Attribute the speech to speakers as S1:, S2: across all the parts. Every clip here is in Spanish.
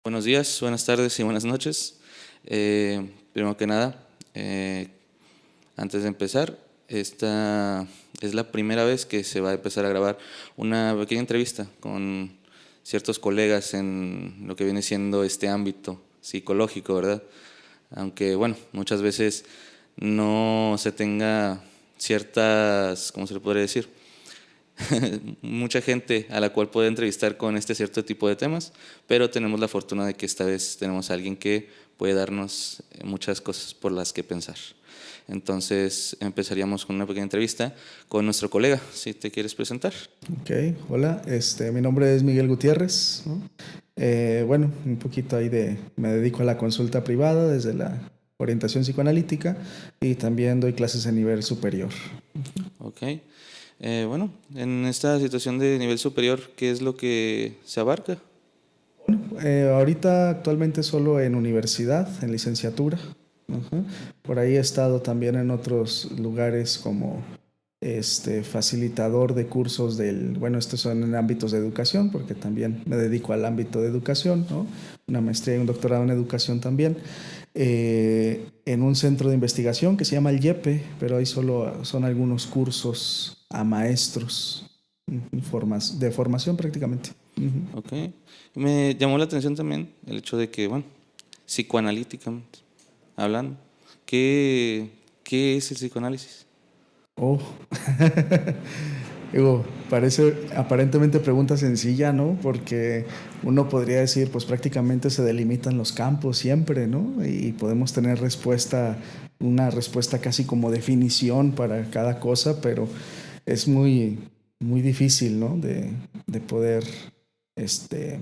S1: Buenos días, buenas tardes y buenas noches. Primero que nada, antes de empezar, esta es la primera vez que se va a empezar a grabar una pequeña entrevista con ciertos colegas en lo que viene siendo este ámbito psicológico, ¿verdad? Aunque, bueno, muchas veces no se tenga ciertas, ¿cómo se le podría decir? Mucha gente a la cual puede entrevistar con este cierto tipo de temas, pero tenemos la fortuna de que esta vez tenemos a alguien que puede darnos muchas cosas por las que pensar. Entonces empezaríamos con una pequeña entrevista con nuestro colega, si te quieres presentar.
S2: Ok, hola, mi nombre es Miguel Gutiérrez, ¿no? Bueno, un poquito me dedico a la consulta privada desde la orientación psicoanalítica y también doy clases a nivel superior.
S1: Ok. Bueno, en esta situación de nivel superior, ¿qué es lo que se abarca?
S2: Ahorita actualmente solo en universidad, en licenciatura. Ajá. Por ahí he estado también en otros lugares como facilitador de cursos bueno, estos son en ámbitos de educación, porque también me dedico al ámbito de educación, ¿no? Una maestría y un doctorado en educación también, en un centro de investigación que se llama el YEPE, pero ahí solo son algunos cursos a maestros, de formación prácticamente. Uh-huh.
S1: Ok. Me llamó la atención también el hecho de que, bueno, psicoanalíticamente hablando, ¿qué es el psicoanálisis?
S2: Oh, digo, parece aparentemente pregunta sencilla, ¿no? Porque uno podría decir, pues prácticamente se delimitan los campos siempre, ¿no? Y podemos tener una respuesta casi como definición para cada cosa, pero es muy difícil, ¿no? De poder, este,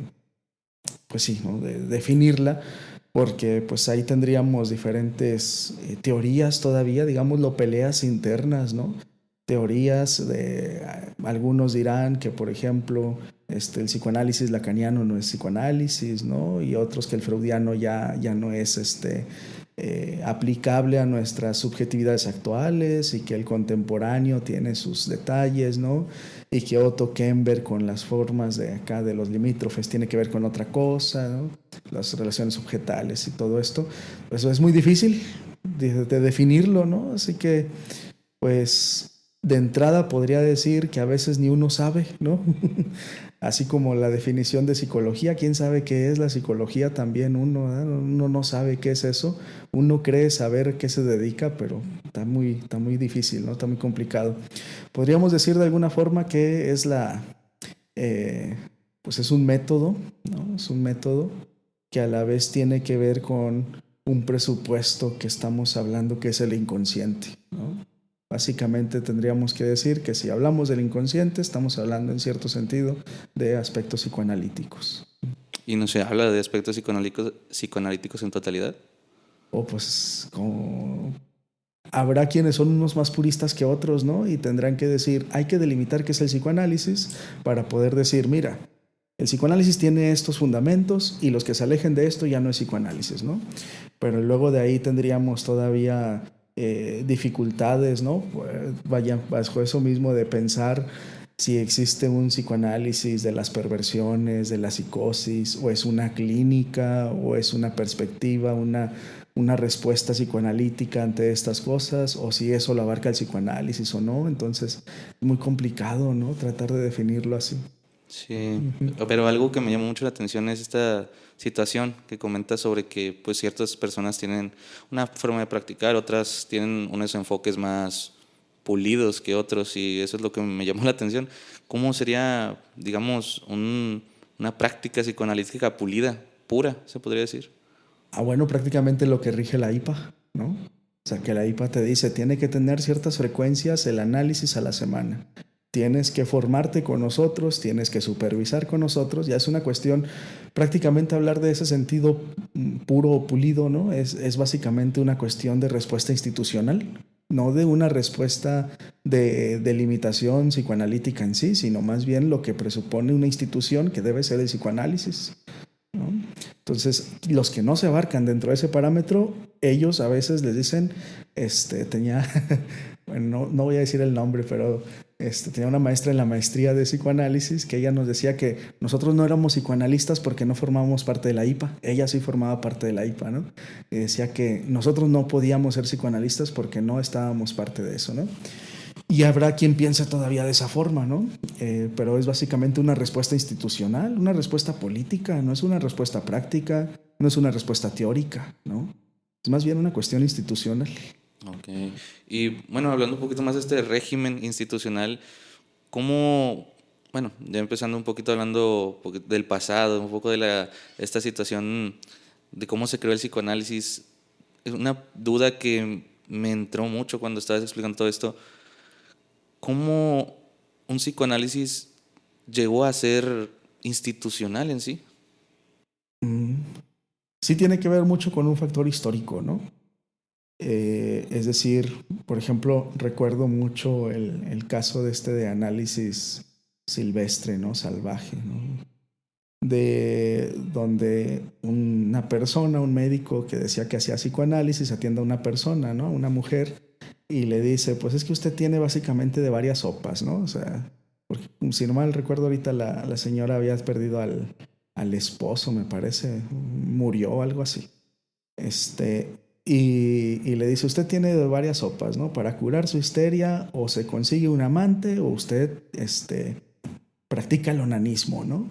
S2: pues sí, ¿no? De definirla, porque pues ahí tendríamos diferentes teorías todavía, digámoslo, peleas internas, ¿no? Teorías de algunos dirán que, por ejemplo, el psicoanálisis lacaniano no es psicoanálisis, ¿no? Y otros que el freudiano ya no es aplicable a nuestras subjetividades actuales y que el contemporáneo tiene sus detalles, ¿no? Y que Otto Kemper con las formas de acá de los limítrofes tiene que ver con otra cosa, ¿no? Las relaciones objetales y todo esto. Pues es muy difícil de definirlo, ¿no? Así que, pues, de entrada podría decir que a veces ni uno sabe, ¿no? Así como la definición de psicología, quién sabe qué es la psicología también uno no sabe qué es eso, uno cree saber qué se dedica, pero está muy difícil, ¿no? Está muy complicado. Podríamos decir de alguna forma que es eh, pues es un método, ¿no? Es un método que a la vez tiene que ver con un presupuesto que estamos hablando que es el inconsciente, ¿no? Básicamente tendríamos que decir que si hablamos del inconsciente, estamos hablando en cierto sentido de aspectos psicoanalíticos.
S1: Y no se habla de aspectos psicoanalíticos en totalidad.
S2: O pues como habrá quienes son unos más puristas que otros, ¿no? Y tendrán que decir, hay que delimitar qué es el psicoanálisis para poder decir, mira, el psicoanálisis tiene estos fundamentos y los que se alejen de esto ya no es psicoanálisis, ¿no? Pero luego de ahí tendríamos todavía dificultades, ¿no? Vaya, bajo eso mismo de pensar si existe un psicoanálisis de las perversiones, de la psicosis, o es una clínica, o es una perspectiva, una respuesta psicoanalítica ante estas cosas, o si eso lo abarca el psicoanálisis o no. Entonces, es muy complicado, ¿no? Tratar de definirlo así.
S1: Sí,
S2: Uh-huh.
S1: pero algo que me llamó mucho la atención es esta situación que comenta sobre que pues ciertas personas tienen una forma de practicar, otras tienen unos enfoques más pulidos que otros y eso es lo que me llamó la atención. ¿Cómo sería, digamos, una práctica psicoanalítica pulida, pura, se podría decir?
S2: Bueno, prácticamente lo que rige la IPA, ¿no? O sea, que la IPA te dice, tiene que tener ciertas frecuencias el análisis a la semana. Tienes que formarte con nosotros, tienes que supervisar con nosotros. Ya es una cuestión, prácticamente hablar de ese sentido puro o pulido, ¿no? Es básicamente una cuestión de respuesta institucional, no de una respuesta de limitación psicoanalítica en sí, sino más bien lo que presupone una institución que debe ser el psicoanálisis, ¿no? Entonces, los que no se abarcan dentro de ese parámetro, ellos a veces les dicen, tenía, bueno, no voy a decir el nombre, pero tenía una maestra en la maestría de psicoanálisis que ella nos decía que nosotros no éramos psicoanalistas porque no formábamos parte de la IPA. Ella sí formaba parte de la IPA, ¿no? Y decía que nosotros no podíamos ser psicoanalistas porque no estábamos parte de eso, ¿no? Y habrá quien piensa todavía de esa forma, ¿no? Pero es básicamente una respuesta institucional, una respuesta política, no es una respuesta práctica, no es una respuesta teórica, ¿no? Es más bien una cuestión institucional.
S1: Ok. Y bueno, hablando un poquito más de este régimen institucional, ¿cómo, bueno, ya empezando un poquito hablando del pasado, un poco de esta situación de cómo se creó el psicoanálisis? Es una duda que me entró mucho cuando estabas explicando todo esto. ¿Cómo un psicoanálisis llegó a ser institucional en sí?
S2: Sí tiene que ver mucho con un factor histórico, ¿no? Es decir, por ejemplo, recuerdo mucho el caso de análisis silvestre, ¿no? Salvaje, ¿no? De donde una persona, un médico que decía que hacía psicoanálisis, atiende a una persona, ¿no? Una mujer, y le dice, pues es que usted tiene básicamente de varias sopas, ¿no? O sea, porque, si no mal recuerdo ahorita la señora había perdido al esposo, me parece, murió o algo así. Y le dice, usted tiene de varias sopas, ¿no? Para curar su histeria, o se consigue un amante, o usted practica el onanismo, ¿no?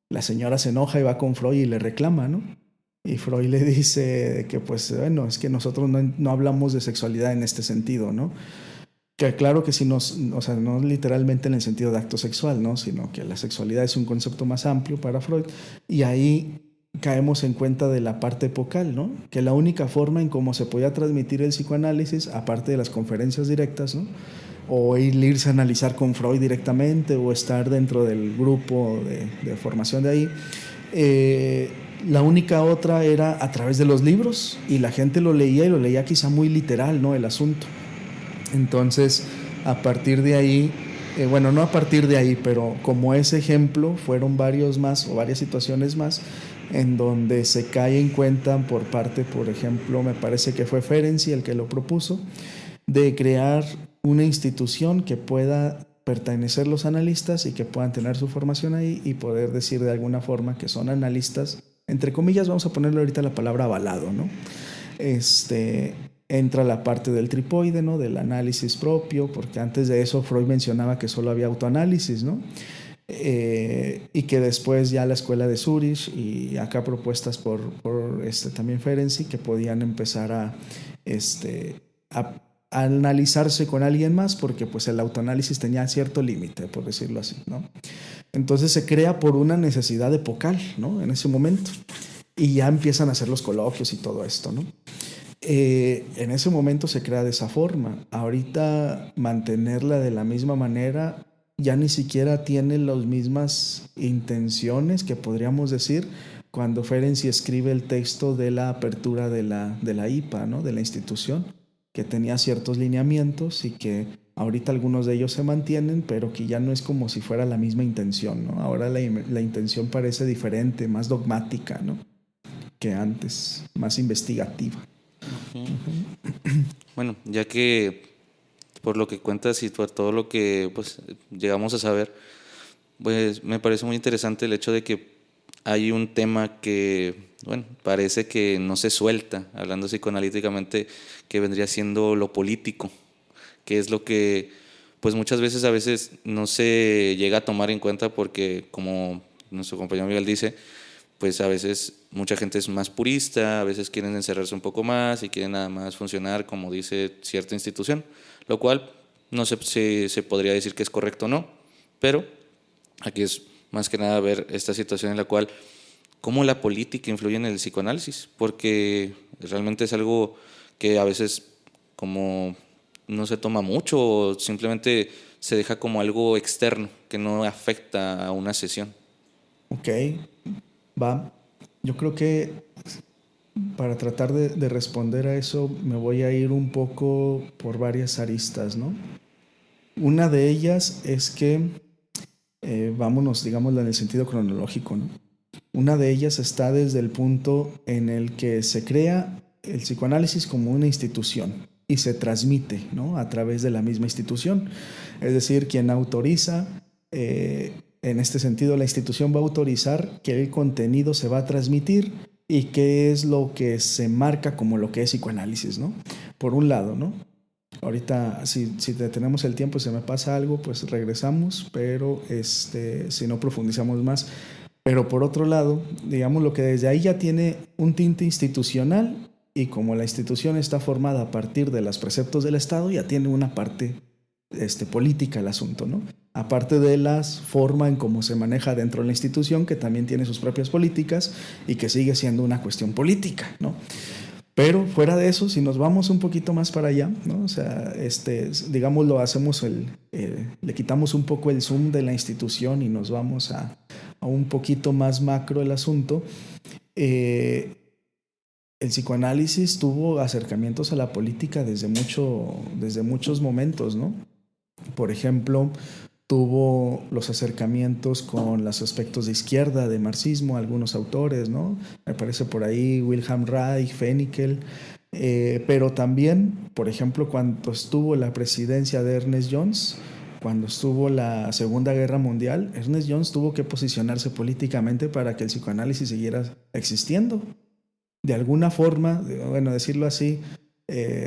S2: La señora se enoja y va con Freud y le reclama, ¿no? Y Freud le dice que, pues, bueno, es que nosotros no hablamos de sexualidad en este sentido, ¿no? Que claro que sí o sea, no literalmente en el sentido de acto sexual, ¿no? Sino que la sexualidad es un concepto más amplio para Freud. Y ahí caemos en cuenta de la parte epocal, ¿no? Que la única forma en cómo se podía transmitir el psicoanálisis, aparte de las conferencias directas, ¿no? O irse a analizar con Freud directamente, o estar dentro del grupo de formación de ahí, la única otra era a través de los libros, y la gente lo leía, y lo leía quizá muy literal, ¿no? El asunto. Entonces, a partir de ahí, bueno, no a partir de ahí, pero como ese ejemplo, fueron varios más o varias situaciones más en donde se cae en cuenta por parte, por ejemplo, me parece que fue Ferenczi el que lo propuso, de crear una institución que pueda pertenecer los analistas y que puedan tener su formación ahí y poder decir de alguna forma que son analistas, entre comillas, vamos a ponerle ahorita la palabra avalado, ¿no? Entra la parte del tripoide, ¿no? Del análisis propio, porque antes de eso Freud mencionaba que solo había autoanálisis, ¿no? Y que después ya la escuela de Zurich y acá propuestas por también Ferenczi, que podían empezar a analizarse con alguien más, porque pues el autoanálisis tenía cierto límite, por decirlo así, ¿no? Entonces se crea por una necesidad epocal, ¿no? En ese momento. Y ya empiezan a hacer los coloquios y todo esto, ¿no? En ese momento se crea de esa forma. Ahorita mantenerla de la misma manera ya ni siquiera tiene las mismas intenciones que podríamos decir cuando Ferenczi escribe el texto de la apertura de la IPA, ¿no? De la institución, que tenía ciertos lineamientos y que ahorita algunos de ellos se mantienen, pero que ya no es como si fuera la misma intención, ¿no? Ahora la intención parece diferente, más dogmática, ¿no? Que antes, más investigativa.
S1: Bueno, ya que por lo que cuentas y por todo lo que pues llegamos a saber, pues me parece muy interesante el hecho de que hay un tema que, bueno, parece que no se suelta, hablando psicoanalíticamente, que vendría siendo lo político, que es lo que pues muchas veces a veces no se llega a tomar en cuenta porque, como nuestro compañero Miguel dice, pues a veces mucha gente es más purista, a veces quieren encerrarse un poco más y quieren nada más funcionar como dice cierta institución, lo cual no sé si se podría decir que es correcto o no, pero aquí es más que nada ver esta situación en la cual cómo la política influye en el psicoanálisis, porque realmente es algo que a veces como no se toma mucho o simplemente se deja como algo externo que no afecta a una sesión.
S2: Ok, va. Yo creo que para tratar de responder a eso me voy a ir un poco por varias aristas, ¿no? Una de ellas es que, vámonos, digámoslo en el sentido cronológico, ¿no? Una de ellas está desde el punto en el que se crea el psicoanálisis como una institución. y se transmite, ¿no?, a través de la misma institución. Es decir, quien autoriza, en este sentido, la institución va a autorizar que el contenido se va a transmitir y qué es lo que se marca como lo que es psicoanálisis, ¿no? Por un lado, ¿no? Ahorita, si detenemos el tiempo y se me pasa algo, pues regresamos, pero si no profundizamos más. Pero por otro lado, digamos, lo que desde ahí ya tiene un tinte institucional, y como la institución está formada a partir de los preceptos del Estado, ya tiene una parte política el asunto, ¿no? Aparte de la forma en cómo se maneja dentro de la institución, que también tiene sus propias políticas y que sigue siendo una cuestión política, ¿no? Pero fuera de eso, si nos vamos un poquito más para allá, ¿no? O sea, digamos, lo hacemos le quitamos un poco el zoom de la institución y nos vamos a un poquito más macro el asunto. El psicoanálisis tuvo acercamientos a la política desde muchos momentos, ¿no? Por ejemplo, tuvo los acercamientos con los aspectos de izquierda, de marxismo, algunos autores, ¿no? Me parece por ahí Wilhelm Reich, Fennikel, pero también, por ejemplo, cuando estuvo la presidencia de Ernest Jones, cuando estuvo la Segunda Guerra Mundial, Ernest Jones tuvo que posicionarse políticamente para que el psicoanálisis siguiera existiendo. De alguna forma, bueno, decirlo así,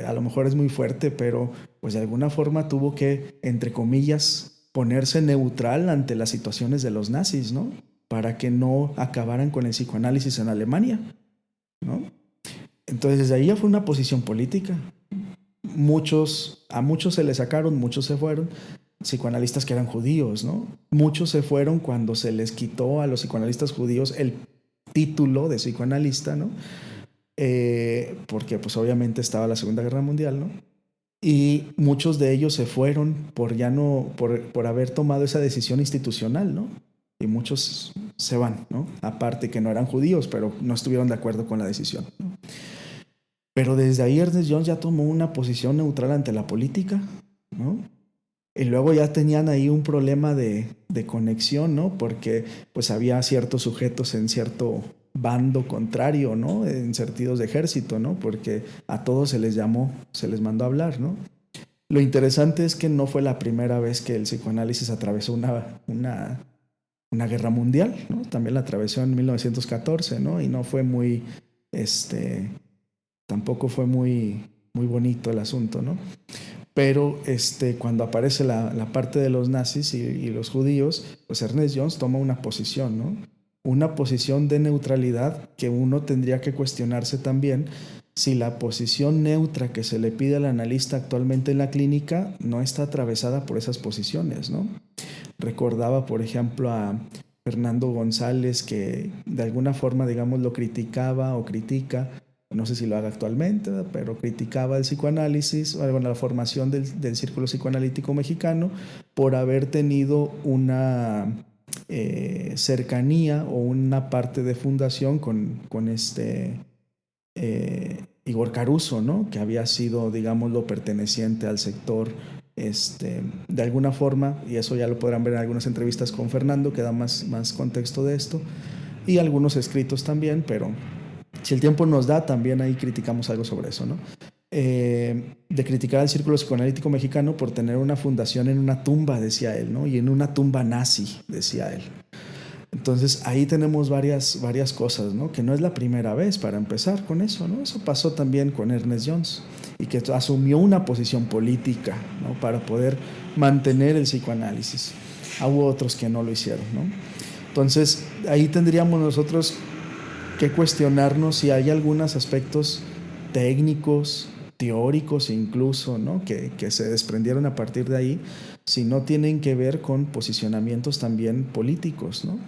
S2: a lo mejor es muy fuerte, pero pues de alguna forma tuvo que, entre comillas, ponerse neutral ante las situaciones de los nazis, ¿no? Para que no acabaran con el psicoanálisis en Alemania, ¿no? Entonces, desde ahí ya fue una posición política. A muchos se les sacaron, muchos se fueron, psicoanalistas que eran judíos, ¿no? Muchos se fueron cuando se les quitó a los psicoanalistas judíos el título de psicoanalista, ¿no? Porque pues obviamente estaba la Segunda Guerra Mundial, ¿no? Y muchos de ellos se fueron por haber tomado esa decisión institucional, ¿no? Y muchos se van, ¿no? Aparte que no eran judíos, pero no estuvieron de acuerdo con la decisión, ¿no? Pero desde ahí Ernest Jones ya tomó una posición neutral ante la política, ¿no? Y luego ya tenían ahí un problema de conexión, ¿no? Porque pues había ciertos sujetos en cierto bando contrario, ¿no? En sentidos de ejército, ¿no? Porque a todos se les mandó a hablar, ¿no? Lo interesante es que no fue la primera vez que el psicoanálisis atravesó una guerra mundial, ¿no? También la atravesó en 1914, ¿no? Y no fue tampoco fue muy bonito el asunto, ¿no? Pero cuando aparece la parte de los nazis y los judíos, pues Ernest Jones toma una posición, ¿no? Una posición de neutralidad que uno tendría que cuestionarse también si la posición neutra que se le pide al analista actualmente en la clínica no está atravesada por esas posiciones, ¿no? Recordaba, por ejemplo, a Fernando González, que de alguna forma, digamos, lo criticaba o critica, no sé si lo haga actualmente, pero criticaba el psicoanálisis, bueno, la formación del círculo psicoanalítico mexicano por haber tenido una cercanía o una parte de fundación con Igor Caruso, ¿no? Que había sido, digámoslo, perteneciente al sector de alguna forma, y eso ya lo podrán ver en algunas entrevistas con Fernando, que da más contexto de esto, y algunos escritos también, pero si el tiempo nos da, también ahí criticamos algo sobre eso, ¿no? De criticar al Círculo Psicoanalítico Mexicano por tener una fundación en una tumba, decía él, ¿no? Y en una tumba nazi, decía él. Entonces ahí tenemos varias cosas, ¿no? Que no es la primera vez para empezar con eso, ¿no? Eso pasó también con Ernest Jones, y que asumió una posición política, ¿no? Para poder mantener el psicoanálisis. Hubo otros que no lo hicieron, ¿no? Entonces ahí tendríamos nosotros que cuestionarnos si hay algunos aspectos técnicos, teóricos incluso, ¿no? que se desprendieron a partir de ahí, si no tienen que ver con posicionamientos también políticos, ¿no?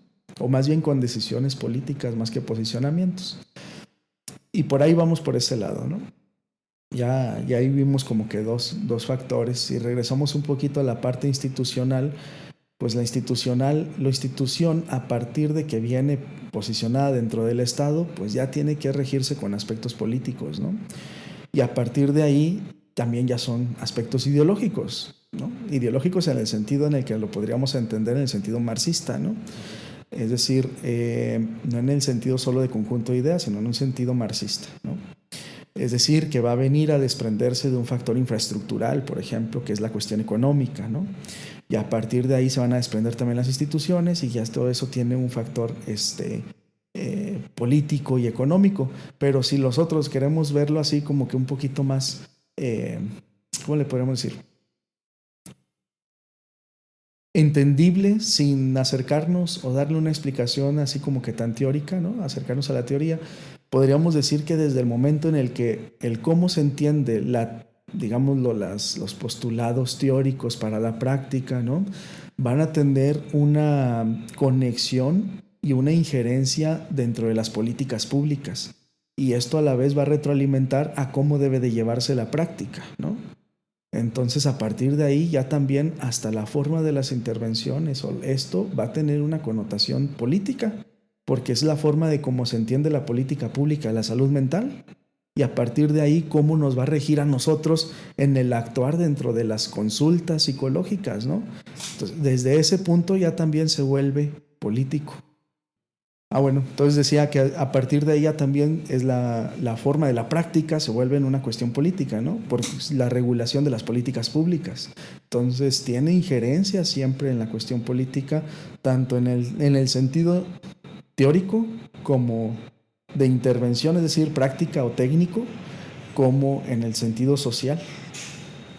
S2: O más bien con decisiones políticas más que posicionamientos. Y por ahí vamos por ese lado, ¿no? Ya ahí vimos como que dos factores. Si regresamos un poquito a la parte institucional, pues la institución a partir de que viene posicionada dentro del Estado, pues ya tiene que regirse con aspectos políticos, ¿no? Y a partir de ahí también ya son aspectos ideológicos, ¿no? Ideológicos en el sentido en el que lo podríamos entender en el sentido marxista, ¿no? Es decir, no en el sentido solo de conjunto de ideas, sino en un sentido marxista, ¿no? Es decir, que va a venir a desprenderse de un factor infraestructural, por ejemplo, que es la cuestión económica, ¿no? Y a partir de ahí se van a desprender también las instituciones y ya todo eso tiene un factor político y económico. Pero si nosotros queremos verlo así como que un poquito más, ¿cómo le podemos decir? Entendible, sin acercarnos o darle una explicación así como que tan teórica, ¿no? Acercarnos a la teoría, podríamos decir que desde el momento en el que el cómo se entiende digámoslo, los postulados teóricos para la práctica, ¿no? Van a tener una conexión y una injerencia dentro de las políticas públicas. Y esto a la vez va a retroalimentar a cómo debe de llevarse la práctica, ¿no? Entonces, a partir de ahí ya también hasta la forma de las intervenciones o esto va a tener una connotación política, porque es la forma de cómo se entiende la política pública de la salud mental. Y a partir de ahí, cómo nos va a regir a nosotros en el actuar dentro de las consultas psicológicas, ¿no? Entonces, desde ese punto ya también se vuelve político. Bueno, entonces decía que a partir de ella también es la forma de la práctica se vuelve en una cuestión política, ¿no? Por la regulación de las políticas públicas. Entonces tiene injerencia siempre en la cuestión política, tanto en el sentido teórico como de intervención, es decir, práctica o técnico, como en el sentido social.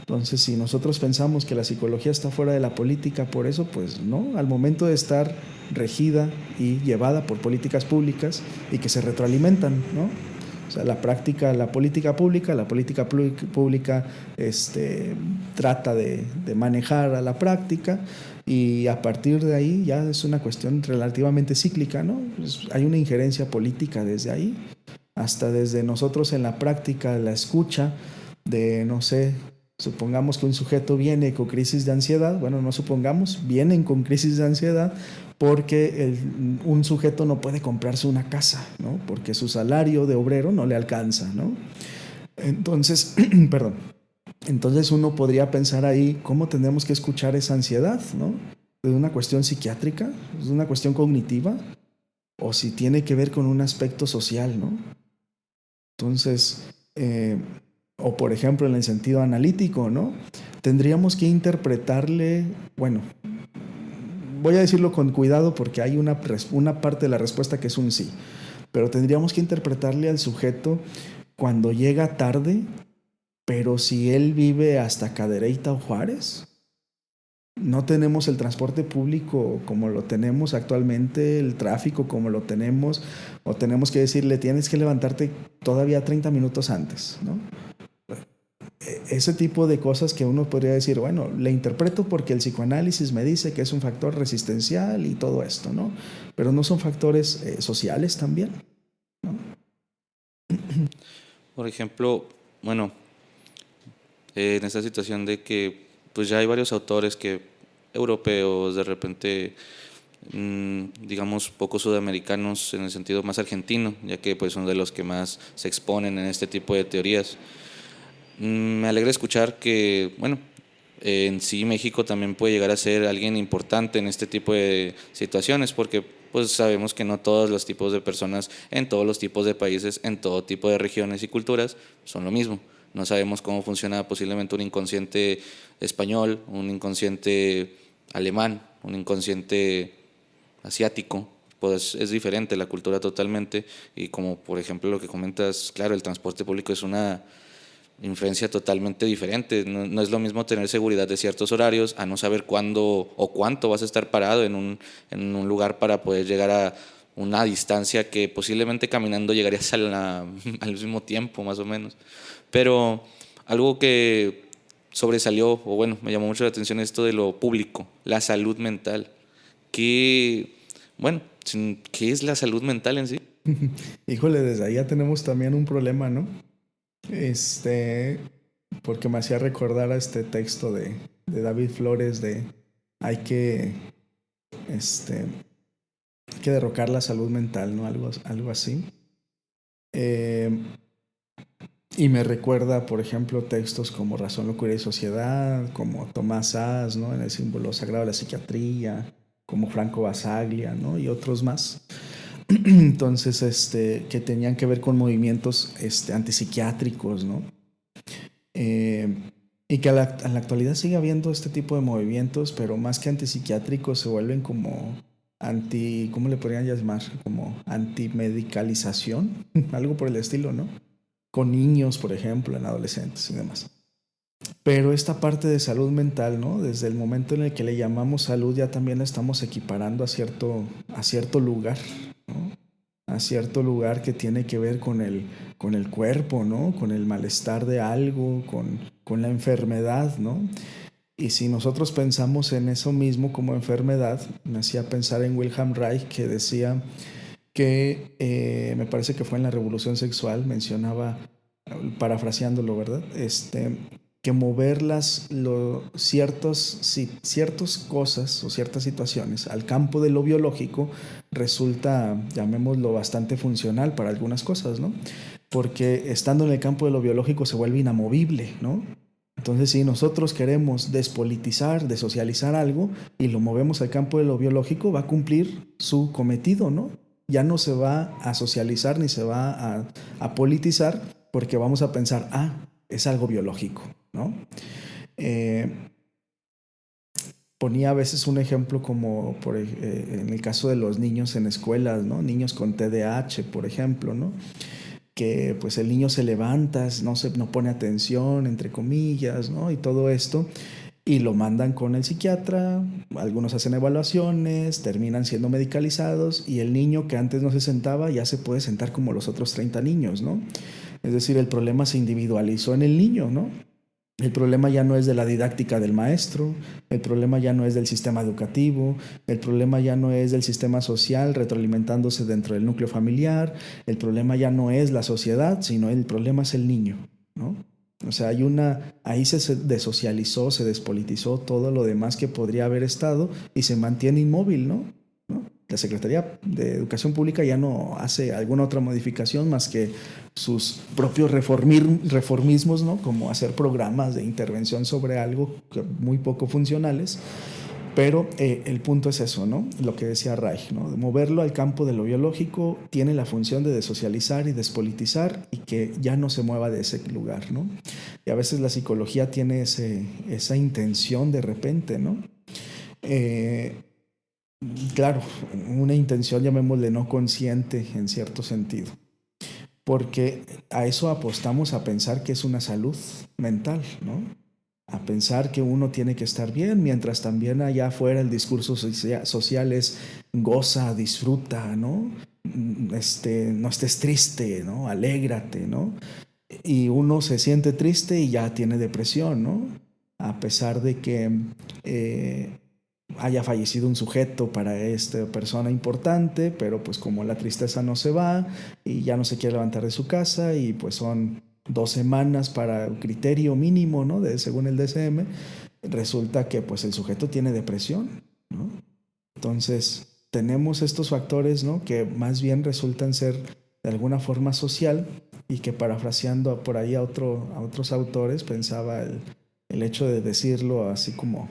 S2: Entonces, si nosotros pensamos que la psicología está fuera de la política por eso, pues no, al momento de estar regida y llevada por políticas públicas y que se retroalimentan, ¿no? O sea, la política pública trata de manejar a la práctica y a partir de ahí ya es una cuestión relativamente cíclica, ¿no? Pues hay una injerencia política desde ahí, hasta desde nosotros en la práctica, la escucha de, no sé, supongamos que un sujeto viene con crisis de ansiedad, bueno, no supongamos, vienen con crisis de ansiedad porque un sujeto no puede comprarse una casa, ¿no? Porque su salario de obrero no le alcanza, ¿no? Entonces, perdón, entonces uno podría pensar ahí cómo tenemos que escuchar esa ansiedad, ¿no? ¿Es una cuestión psiquiátrica? ¿Es una cuestión cognitiva? ¿O si tiene que ver con un aspecto social, ¿no? Entonces, o por ejemplo en el sentido analítico, ¿no? Tendríamos que interpretarle, bueno, voy a decirlo con cuidado porque hay una parte de la respuesta que es un sí, pero tendríamos que interpretarle al sujeto cuando llega tarde, pero si él vive hasta Cadereyta o Juárez, no tenemos el transporte público como lo tenemos actualmente, el tráfico como lo tenemos, o tenemos que decirle, tienes que levantarte todavía 30 minutos antes, ¿no? Ese tipo de cosas que uno podría decir, bueno, le interpreto porque el psicoanálisis me dice que es un factor resistencial y todo esto, ¿no? Pero no son factores sociales también, ¿no?
S1: Por ejemplo, bueno, en esta situación de que pues ya hay varios autores europeos, de repente, digamos, poco sudamericanos en el sentido más argentino, ya que pues son de los que más se exponen en este tipo de teorías. Me alegra escuchar que, bueno, en sí México también puede llegar a ser alguien importante en este tipo de situaciones, porque pues sabemos que no todos los tipos de personas en todos los tipos de países, en todo tipo de regiones y culturas son lo mismo. No sabemos cómo funciona posiblemente un inconsciente español, un inconsciente alemán, un inconsciente asiático. Pues es diferente la cultura totalmente, y como por ejemplo lo que comentas, claro, el transporte público es una influencia totalmente diferente. No es lo mismo tener seguridad de ciertos horarios a no saber cuándo o cuánto vas a estar parado en un lugar para poder llegar a una distancia que posiblemente caminando llegarías al mismo tiempo, más o menos. Pero algo que sobresalió, o bueno, me llamó mucho la atención esto de lo público, la salud mental. Bueno, ¿qué es la salud mental en sí?
S2: Híjole, desde ahí ya tenemos también un problema, ¿no? Porque me hacía recordar a este texto de David Flores de hay que, que derrocar la salud mental, ¿no? Algo así. Y me recuerda, por ejemplo, textos como Razón, Locura y Sociedad, como Tomás Sas, ¿no? En el símbolo sagrado de la psiquiatría, como Franco Basaglia, ¿no? Y otros más. Entonces, que tenían que ver con movimientos antipsiquiátricos, ¿no? Eh, y que a la actualidad sigue habiendo este tipo de movimientos, pero más que antipsiquiátricos se vuelven como ¿cómo le podrían llamar? Como antimedicalización, algo por el estilo, ¿no? Con niños, por ejemplo, en adolescentes y demás. Pero esta parte de salud mental, ¿no? Desde el momento en el que le llamamos salud, ya también la estamos equiparando a cierto lugar, ¿no? A cierto lugar que tiene que ver con el cuerpo, ¿no? Con el malestar de algo, con la enfermedad, ¿no? Y si nosotros pensamos en eso mismo como enfermedad, me hacía pensar en Wilhelm Reich, que decía que, me parece que fue en la Revolución Sexual, mencionaba, parafraseándolo, ¿verdad? Que mover ciertas cosas o ciertas situaciones al campo de lo biológico resulta, llamémoslo, bastante funcional para algunas cosas, ¿no? Porque estando en el campo de lo biológico se vuelve inamovible, ¿no? Entonces, si nosotros queremos despolitizar, desocializar algo y lo movemos al campo de lo biológico, va a cumplir su cometido, ¿no? Ya no se va a socializar ni se va a politizar porque vamos a pensar, es algo biológico, ¿no? Eh, Ponía a veces un ejemplo como en el caso de los niños en escuelas, ¿no? Niños con TDAH, por ejemplo, ¿no? Que pues el niño se levanta, no pone atención, entre comillas, ¿no? Y todo esto, y lo mandan con el psiquiatra, algunos hacen evaluaciones, terminan siendo medicalizados, y el niño que antes no se sentaba ya se puede sentar como los otros 30 niños, ¿no? Es decir, el problema se individualizó en el niño, ¿no? El problema ya no es de la didáctica del maestro, el problema ya no es del sistema educativo, el problema ya no es del sistema social retroalimentándose dentro del núcleo familiar, el problema ya no es la sociedad, sino el problema es el niño, ¿no? O sea, ahí se desocializó, se despolitizó todo lo demás que podría haber estado y se mantiene inmóvil, ¿no? La Secretaría de Educación Pública ya no hace alguna otra modificación más que sus propios reformismos, ¿no? Como hacer programas de intervención sobre algo muy poco funcionales. Pero el punto es eso, ¿no? Lo que decía Reich, ¿no? Moverlo al campo de lo biológico tiene la función de desocializar y despolitizar y que ya no se mueva de ese lugar, ¿no? Y a veces la psicología tiene esa intención de repente, ¿no? Claro, una intención, llamémosle, no consciente en cierto sentido, porque a eso apostamos, a pensar que es una salud mental, ¿no? A pensar que uno tiene que estar bien, mientras también allá afuera el discurso social es goza, disfruta, ¿no? No estés triste, ¿no? Alégrate, ¿no? Y uno se siente triste y ya tiene depresión, ¿no? A pesar de que haya fallecido un sujeto para esta persona importante, pero pues como la tristeza no se va y ya no se quiere levantar de su casa y pues son 2 semanas para un criterio mínimo, ¿no? Según el DSM, resulta que pues el sujeto tiene depresión, ¿no? Entonces tenemos estos factores, ¿no? Que más bien resultan ser de alguna forma social y que, parafraseando por ahí a otros autores, pensaba el hecho de decirlo así como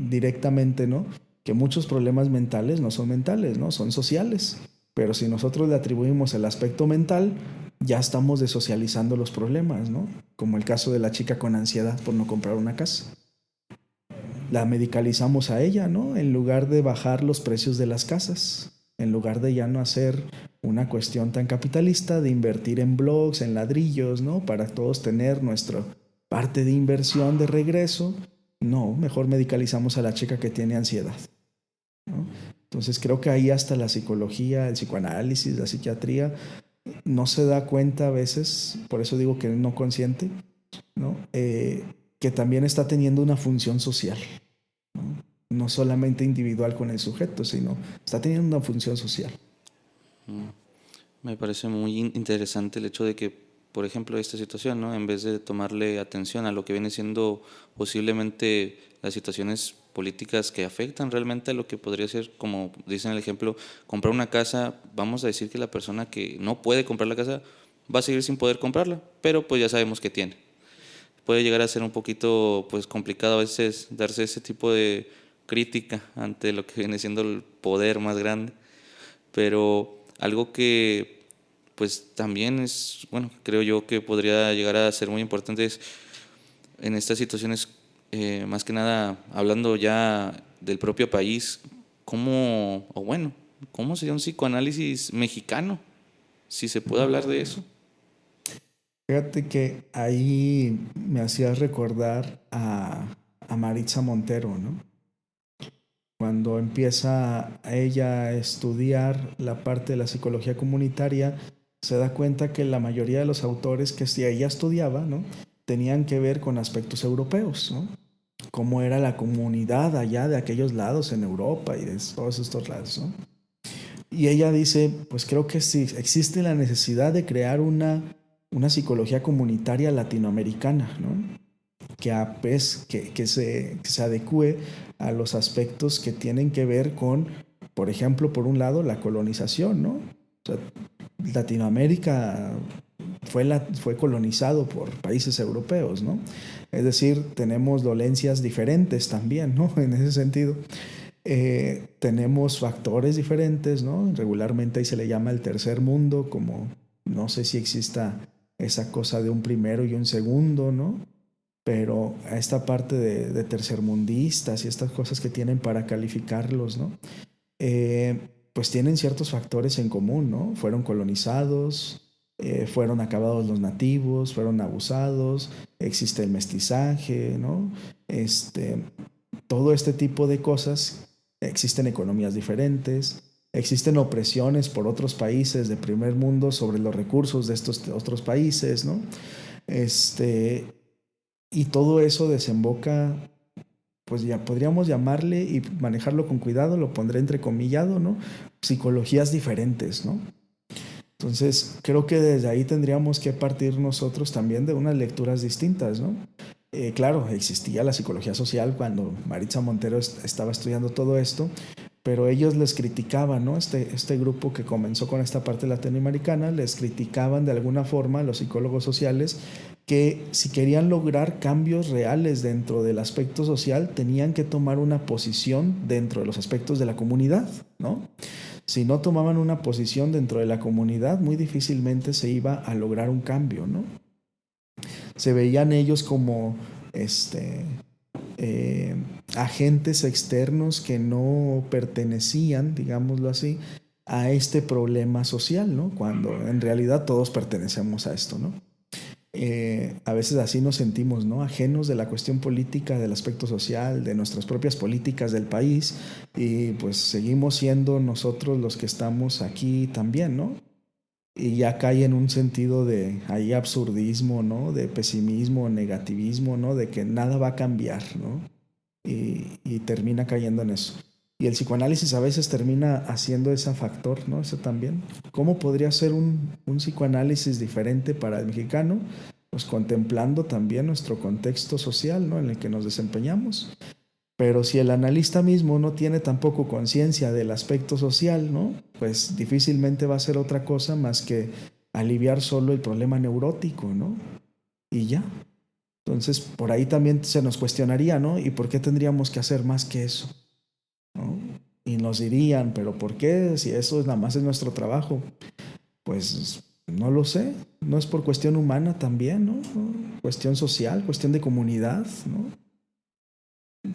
S2: directamente, ¿no? Que muchos problemas mentales no son mentales, ¿no? Son sociales. Pero si nosotros le atribuimos el aspecto mental, ya estamos desocializando los problemas, ¿no? Como el caso de la chica con ansiedad por no comprar una casa. La medicalizamos a ella, ¿no? En lugar de bajar los precios de las casas, en lugar de ya no hacer una cuestión tan capitalista de invertir en blogs, en ladrillos, ¿no? Para todos tener nuestra parte de inversión de regreso. No, mejor medicalizamos a la chica que tiene ansiedad, ¿no? Entonces creo que ahí hasta la psicología, el psicoanálisis, la psiquiatría no se da cuenta a veces, por eso digo que no consciente, ¿no? Que también está teniendo una función social, ¿no? No solamente individual con el sujeto, sino está teniendo una función social.
S1: Me parece muy interesante el hecho de que, por ejemplo, esta situación, ¿no? En vez de tomarle atención a lo que viene siendo posiblemente las situaciones políticas que afectan realmente a lo que podría ser, como dicen el ejemplo, comprar una casa, vamos a decir que la persona que no puede comprar la casa va a seguir sin poder comprarla, pero pues ya sabemos que tiene. Puede llegar a ser un poquito pues complicado a veces darse ese tipo de crítica ante lo que viene siendo el poder más grande. Pero algo que pues también es, bueno, creo yo que podría llegar a ser muy importante es en estas situaciones, más que nada hablando ya del propio país, cómo sería un psicoanálisis mexicano, si se puede hablar de eso.
S2: Fíjate que ahí me hacías recordar a Maritza Montero, ¿no? Cuando empieza ella a estudiar la parte de la psicología comunitaria, se da cuenta que la mayoría de los autores que ella estudiaba, ¿no? Tenían que ver con aspectos europeos, ¿no? Cómo era la comunidad allá de aquellos lados en Europa y de todos estos lados, ¿no? Y ella dice, pues creo que sí, existe la necesidad de crear una psicología comunitaria latinoamericana, ¿no? Que se adecue a los aspectos que tienen que ver con, por ejemplo, por un lado, la colonización, ¿no? O sea, Latinoamérica fue colonizado por países europeos, ¿no? Es decir, tenemos dolencias diferentes también, ¿no? En ese sentido. Tenemos factores diferentes, ¿no? Regularmente ahí se le llama el tercer mundo, como no sé si exista esa cosa de un primero y un segundo, ¿no? Pero a esta parte de tercermundistas y estas cosas que tienen para calificarlos, ¿no? Pues tienen ciertos factores en común, ¿no? Fueron colonizados, fueron acabados los nativos, fueron abusados, existe el mestizaje, ¿no? Todo este tipo de cosas, existen economías diferentes, existen opresiones por otros países de primer mundo sobre los recursos de estos otros países, ¿no? Y todo eso desemboca, pues ya podríamos llamarle y manejarlo con cuidado, lo pondré entrecomillado, ¿no? Psicologías diferentes, ¿no? Entonces, creo que desde ahí tendríamos que partir nosotros también de unas lecturas distintas, ¿no? Claro, existía la psicología social cuando Maritza Montero estaba estudiando todo esto, pero ellos les criticaban, ¿no? Este grupo que comenzó con esta parte latinoamericana, les criticaban de alguna forma a los psicólogos sociales que si querían lograr cambios reales dentro del aspecto social, tenían que tomar una posición dentro de los aspectos de la comunidad, ¿no? Si no tomaban una posición dentro de la comunidad, muy difícilmente se iba a lograr un cambio, ¿no? Se veían ellos como eh, agentes externos que no pertenecían, digámoslo así, a este problema social, ¿no? Cuando en realidad todos pertenecemos a esto, ¿no? A veces así nos sentimos, ¿no? Ajenos de la cuestión política, del aspecto social, de nuestras propias políticas del país, y pues seguimos siendo nosotros los que estamos aquí también, ¿no? Y ya cae en un sentido de ahí absurdismo, ¿no? De pesimismo, negativismo, ¿no? De que nada va a cambiar, ¿no? Y termina cayendo en eso. Y el psicoanálisis a veces termina haciendo ese factor, ¿no? Eso también. ¿Cómo podría ser un psicoanálisis diferente para el mexicano? Pues contemplando también nuestro contexto social, ¿no? En el que nos desempeñamos. Pero si el analista mismo no tiene tampoco conciencia del aspecto social, ¿no? Pues difícilmente va a ser otra cosa más que aliviar solo el problema neurótico, ¿no? Y ya. Entonces, por ahí también se nos cuestionaría, ¿no? ¿Y por qué tendríamos que hacer más que eso? ¿No? Y nos dirían, ¿pero por qué? Si eso nada más es nuestro trabajo. Pues no lo sé. No es por cuestión humana también, ¿no? Cuestión social, cuestión de comunidad, ¿no?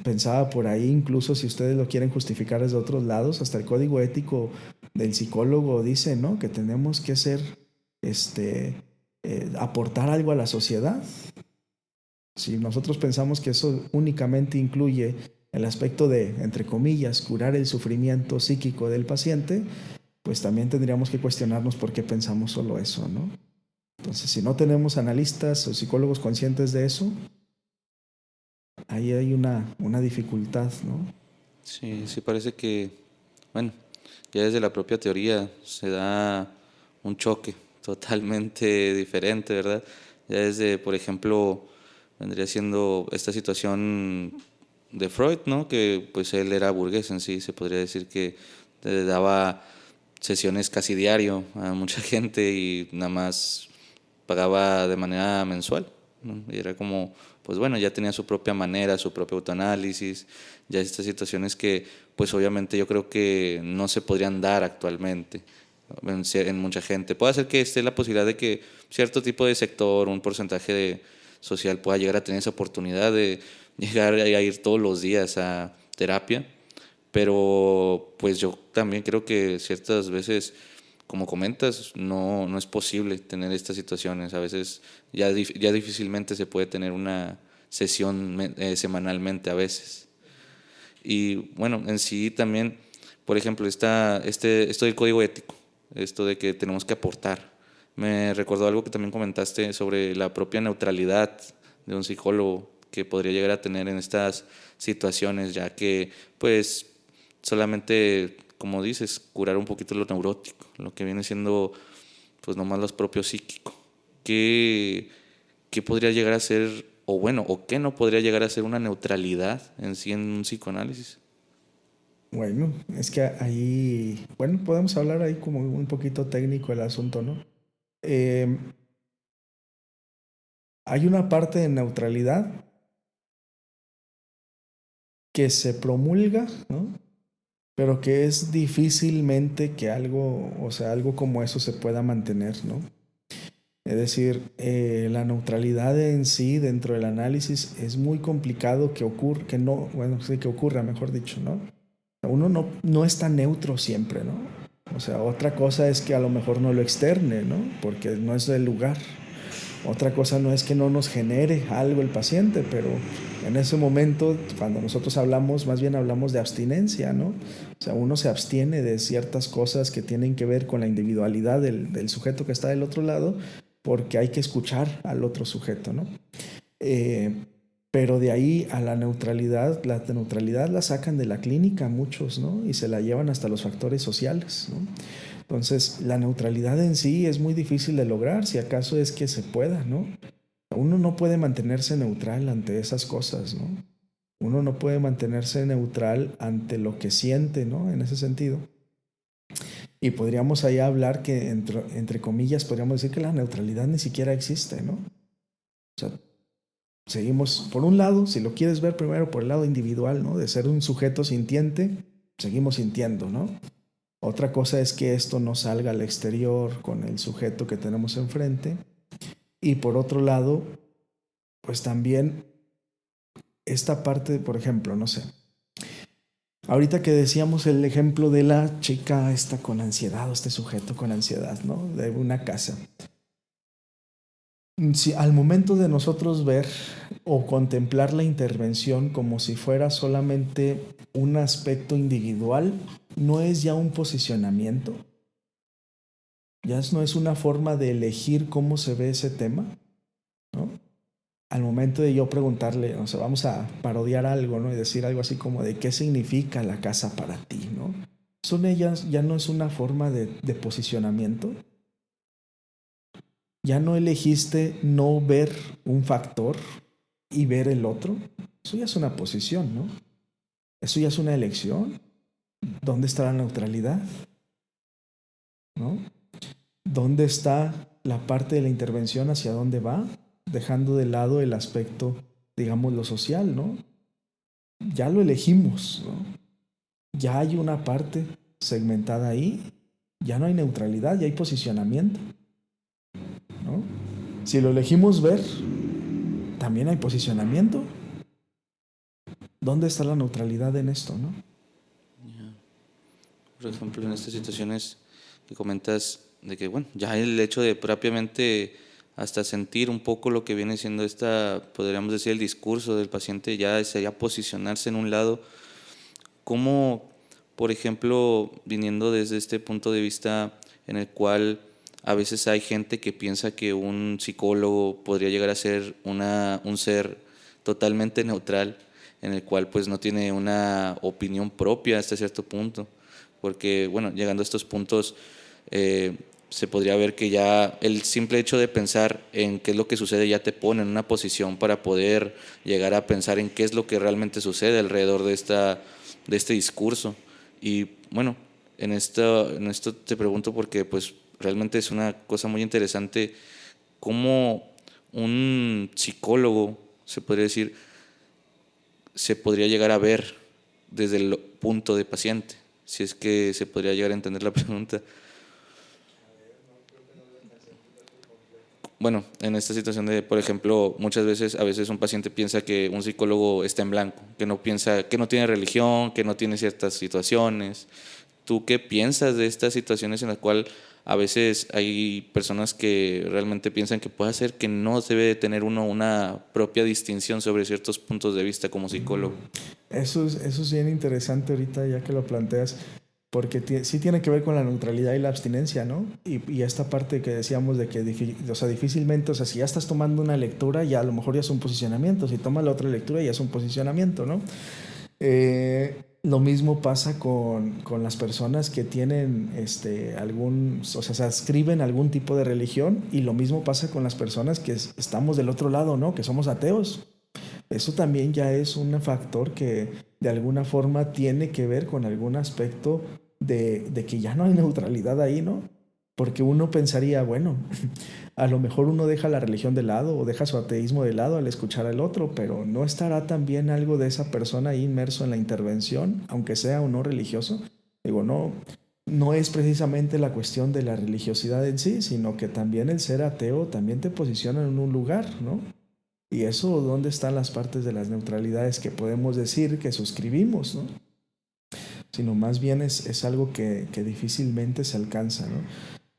S2: Pensaba por ahí, incluso si ustedes lo quieren justificar desde otros lados, hasta el código ético del psicólogo dice, ¿no? Que tenemos que ser, aportar algo a la sociedad. Si nosotros pensamos que eso únicamente incluye el aspecto de, entre comillas, curar el sufrimiento psíquico del paciente, pues también tendríamos que cuestionarnos por qué pensamos solo eso, ¿no? Entonces, si no tenemos analistas o psicólogos conscientes de eso, ahí hay una dificultad, ¿no?
S1: Sí, sí parece que, bueno, ya desde la propia teoría se da un choque totalmente diferente, ¿verdad? Ya desde, por ejemplo, vendría siendo esta situación de Freud, ¿no? Que pues él era burgués en sí, se podría decir que le daba sesiones casi diario a mucha gente y nada más pagaba de manera mensual, ¿no? Y era como, pues bueno, ya tenía su propia manera, su propio autoanálisis, ya estas situaciones que pues obviamente yo creo que no se podrían dar actualmente en mucha gente. Puede ser que esté la posibilidad de que cierto tipo de sector, un porcentaje social pueda llegar a tener esa oportunidad de llegar a ir todos los días a terapia, pero pues yo también creo que ciertas veces, como comentas, no es posible tener estas situaciones. A veces ya difícilmente se puede tener una sesión semanalmente a veces. Y bueno, en sí también, por ejemplo, esto del código ético, esto de que tenemos que aportar. Me recordó algo que también comentaste sobre la propia neutralidad de un psicólogo que podría llegar a tener en estas situaciones, ya que pues solamente, como dices, curar un poquito lo neurótico, lo que viene siendo pues nomás los propios psíquicos. ¿Qué podría llegar a ser, o bueno, o qué no podría llegar a ser una neutralidad en sí en un psicoanálisis?
S2: Bueno, es que ahí, bueno, podemos hablar ahí como un poquito técnico el asunto, ¿no? Eh, Hay una parte de neutralidad que se promulga, ¿no? Pero que es difícilmente que algo, o sea, algo como eso se pueda mantener, ¿no? Es decir, la neutralidad en sí dentro del análisis es muy complicado que ocurra, que no, bueno, sí que ocurra, mejor dicho, ¿no? Uno no está neutro siempre, ¿no? O sea, otra cosa es que a lo mejor no lo externe, ¿no? Porque no es del lugar. Otra cosa no es que no nos genere algo el paciente, pero en ese momento, cuando nosotros hablamos, más bien hablamos de abstinencia, ¿no? O sea, uno se abstiene de ciertas cosas que tienen que ver con la individualidad del sujeto que está del otro lado, porque hay que escuchar al otro sujeto, ¿no? Eh, pero de ahí a la neutralidad la sacan de la clínica muchos, ¿no? Y se la llevan hasta los factores sociales, ¿no? Entonces, la neutralidad en sí es muy difícil de lograr, si acaso es que se pueda, ¿no? Uno no puede mantenerse neutral ante esas cosas, ¿no? Uno no puede mantenerse neutral ante lo que siente, ¿no? En ese sentido. Y podríamos ahí hablar que, entre comillas, podríamos decir que la neutralidad ni siquiera existe, ¿no? O sea, seguimos, por un lado, si lo quieres ver primero por el lado individual, ¿no? De ser un sujeto sintiente, seguimos sintiendo, ¿no? Otra cosa es que esto no salga al exterior con el sujeto que tenemos enfrente. Y por otro lado, pues también esta parte, por ejemplo, no sé, ahorita que decíamos el ejemplo de la chica esta con ansiedad, o este sujeto con ansiedad, ¿no? De una casa. Si al momento de nosotros ver o contemplar la intervención como si fuera solamente un aspecto individual, no es ya un posicionamiento, ya no es una forma de elegir cómo se ve ese tema, ¿no? Al momento de yo preguntarle, o sea, vamos a parodiar algo, ¿no? Y decir algo así como de qué significa la casa para ti, ¿no? Son ellas, ya no es una forma de posicionamiento. Ya no elegiste no ver un factor y ver el otro. Eso ya es una posición, ¿no? Eso ya es una elección. ¿Dónde está la neutralidad? ¿No? ¿Dónde está la parte de la intervención? ¿Hacia dónde va? Dejando de lado el aspecto, digamos, lo social, ¿no? Ya lo elegimos, ¿no? Ya hay una parte segmentada ahí. Ya no hay neutralidad, ya hay posicionamiento, ¿no? Si lo elegimos ver, también hay posicionamiento. ¿Dónde está la neutralidad en esto, no?
S1: Por ejemplo, en estas situaciones que comentas de que, bueno, ya el hecho de propiamente hasta sentir un poco lo que viene siendo podríamos decir, el discurso del paciente, ya sería posicionarse en un lado. ¿Cómo, por ejemplo, viniendo desde este punto de vista en el cual a veces hay gente que piensa que un psicólogo podría llegar a ser un ser totalmente neutral, en el cual pues no tiene una opinión propia hasta cierto punto? Porque, bueno, llegando a estos puntos, se podría ver que ya el simple hecho de pensar en qué es lo que sucede ya te pone en una posición para poder llegar a pensar en qué es lo que realmente sucede alrededor de este discurso. Y bueno, en esto te pregunto porque pues realmente es una cosa muy interesante cómo un psicólogo, se podría decir, se podría llegar a ver desde el punto de paciente, si es que se podría llegar a entender la pregunta. Bueno, en esta situación de, por ejemplo, a veces un paciente piensa que un psicólogo está en blanco, que no piensa, que no tiene religión, que no tiene ciertas situaciones. ¿Tú qué piensas de estas situaciones en las cuales a veces hay personas que realmente piensan que puede ser que no debe de tener uno una propia distinción sobre ciertos puntos de vista como psicólogo?
S2: Eso es bien interesante ahorita ya que lo planteas, porque sí tiene que ver con la neutralidad y la abstinencia, ¿no? Y esta parte que decíamos de que o sea, difícilmente, o sea, si ya estás tomando una lectura, ya a lo mejor ya es un posicionamiento, si tomas la otra lectura ya es un posicionamiento, ¿no? Lo mismo pasa con las personas que tienen o sea, se adscriben a algún tipo de religión, y lo mismo pasa con las personas que estamos del otro lado, ¿no? Que somos ateos. Eso también ya es un factor que de alguna forma tiene que ver con algún aspecto de que ya no hay neutralidad ahí, ¿no? Porque uno pensaría, bueno, a lo mejor uno deja la religión de lado o deja su ateísmo de lado al escuchar al otro, pero ¿no estará también algo de esa persona ahí inmerso en la intervención, aunque sea o no religioso? Digo, no es precisamente la cuestión de la religiosidad en sí, sino que también el ser ateo también te posiciona en un lugar, ¿no? Y eso, ¿dónde están las partes de las neutralidades que podemos decir que suscribimos, ¿no? Sino más bien es algo que difícilmente se alcanza, ¿no?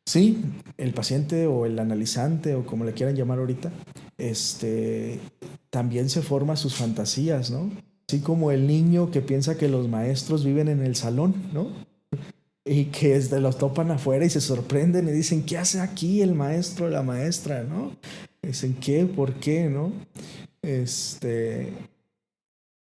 S2: Sí, el paciente o el analizante o como le quieran llamar ahorita, también se forma sus fantasías, ¿no? Así como el niño que piensa que los maestros viven en el salón, ¿no? Y que los topan afuera y se sorprenden y dicen, ¿qué hace aquí el maestro o la maestra, no? Dicen, ¿qué? ¿Por qué? ¿No? Este,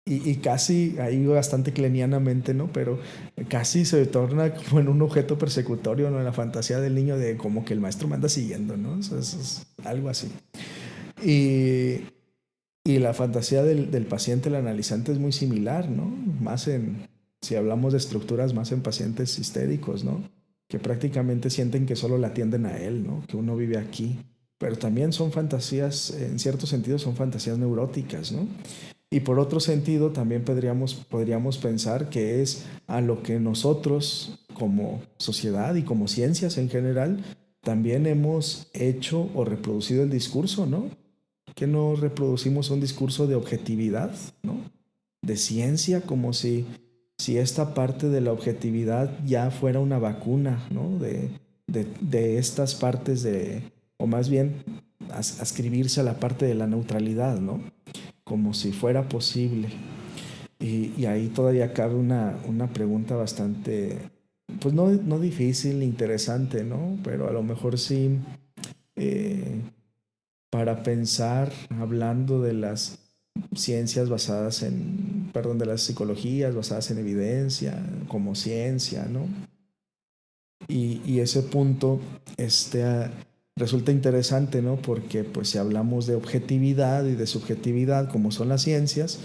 S2: y casi, ahí bastante klenianamente, ¿no? Pero casi se torna como en un objeto persecutorio, ¿no? En la fantasía del niño de como que el maestro me anda siguiendo, ¿no? O sea, es algo así. Y, y la fantasía del paciente, el analizante, es muy similar, ¿no? Más si hablamos de estructuras, más en pacientes histéricos, ¿no? Que prácticamente sienten que solo le atienden a él, ¿no? Que uno vive aquí. Pero también son fantasías, en cierto sentido, son fantasías neuróticas, ¿no? Y por otro sentido, también podríamos pensar que es a lo que nosotros como sociedad y como ciencias en general también hemos hecho o reproducido el discurso, ¿no? Que no reproducimos un discurso de objetividad, ¿no? De ciencia, como si esta parte de la objetividad ya fuera una vacuna, ¿no? De estas partes o más bien ascribirse a la parte de la neutralidad, ¿no? Como si fuera posible. Y ahí todavía cabe una pregunta bastante, pues no difícil, interesante, ¿no? Pero a lo mejor sí, eh, para pensar, hablando de las ciencias basadas perdón, de las psicologías basadas en evidencia, como ciencia, ¿no? Y ese punto, resulta interesante, ¿no? Porque pues si hablamos de objetividad y de subjetividad, como son las ciencias,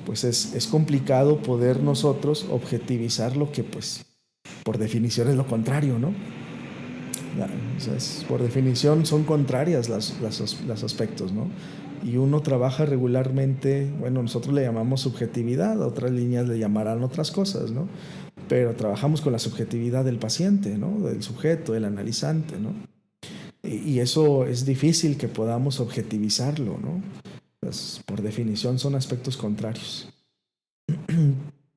S2: pues es complicado poder nosotros objetivizar lo que pues por definición es lo contrario, ¿no? O sea, por definición son contrarias las aspectos, ¿no? Y uno trabaja regularmente, bueno, nosotros le llamamos subjetividad, otras líneas le llamarán otras cosas, ¿no? Pero trabajamos con la subjetividad del paciente, ¿no? Del sujeto, del analizante, ¿no? Y eso es difícil que podamos objetivizarlo, ¿no? Pues, por definición son aspectos contrarios.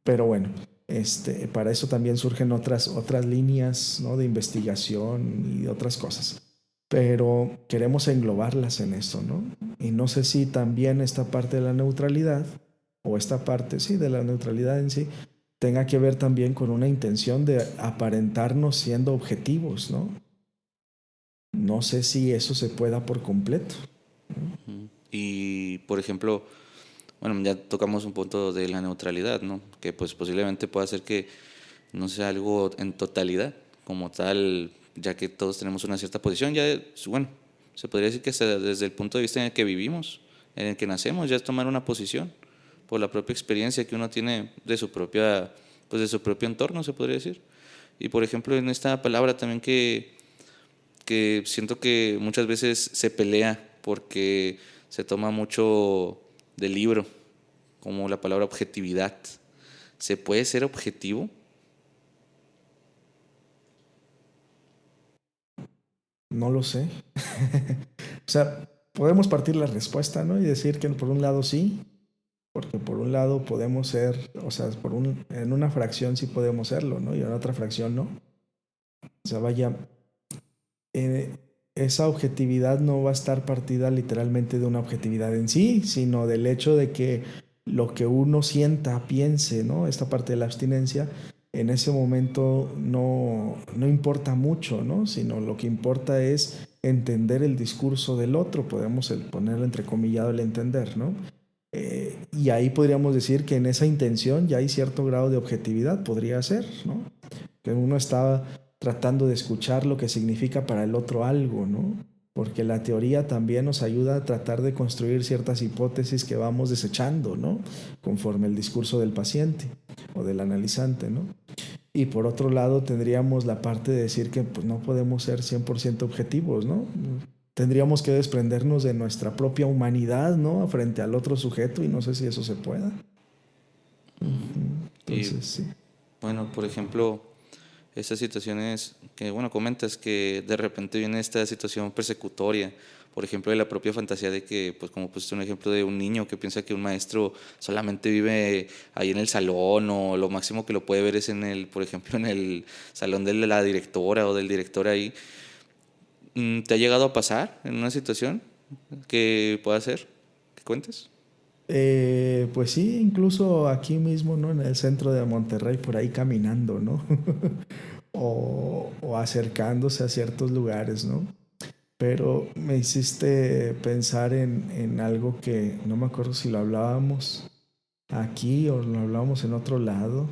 S2: Pero bueno, para eso también surgen otras líneas, ¿no? De investigación y otras cosas. Pero queremos englobarlas en eso, ¿no? Y no sé si también esta parte de la neutralidad, o esta parte, sí, de la neutralidad en sí, tenga que ver también con una intención de aparentarnos siendo objetivos, ¿no? No sé si eso se pueda por completo.
S1: Y, por ejemplo, bueno, ya tocamos un punto de la neutralidad, ¿no? Que pues posiblemente pueda ser que no sea algo en totalidad, como tal, ya que todos tenemos una cierta posición, ya, bueno, se podría decir que desde el punto de vista en el que vivimos, en el que nacemos, ya es tomar una posición por la propia experiencia que uno tiene de su propia, pues de su propio entorno, se podría decir. Y por ejemplo, en esta palabra también que siento que muchas veces se pelea porque se toma mucho del libro, como la palabra objetividad. ¿Se puede ser objetivo?
S2: No lo sé. O sea, podemos partir la respuesta, ¿no? Y decir que por un lado sí, porque por un lado podemos ser, o sea, en una fracción sí podemos serlo, ¿no? Y en otra fracción no. O sea, vaya, eh, esa objetividad no va a estar partida literalmente de una objetividad en sí, sino del hecho de que lo que uno sienta, piense, ¿no? Esta parte de la abstinencia, en ese momento no importa mucho, ¿no? Sino lo que importa es entender el discurso del otro, podemos ponerlo entrecomillado el entender, ¿no? Y ahí podríamos decir que en esa intención ya hay cierto grado de objetividad, podría ser, ¿no? Que uno está tratando de escuchar lo que significa para el otro algo, ¿no? Porque la teoría también nos ayuda a tratar de construir ciertas hipótesis que vamos desechando, ¿no? Conforme el discurso del paciente o del analizante, ¿no? Y por otro lado tendríamos la parte de decir que pues, no podemos ser 100% objetivos, ¿no? Tendríamos que desprendernos de nuestra propia humanidad, ¿no? Frente al otro sujeto y no sé si eso se pueda.
S1: Y
S2: Entonces, sí.
S1: bueno, por ejemplo, estas situaciones que, bueno, comentas que de repente viene esta situación persecutoria, por ejemplo, de la propia fantasía de que, pues como pusiste un ejemplo de un niño que piensa que un maestro solamente vive ahí en el salón o lo máximo que lo puede ver es en el, por ejemplo, en el salón de la directora o del director ahí. ¿Te ha llegado a pasar en una situación que pueda ser? ¿Que cuentes?
S2: Pues sí, incluso aquí mismo, ¿no? En el centro de Monterrey, por ahí caminando, ¿no? O acercándose a ciertos lugares, ¿no? Pero me hiciste pensar en algo que no me acuerdo si lo hablábamos aquí o lo hablábamos en otro lado,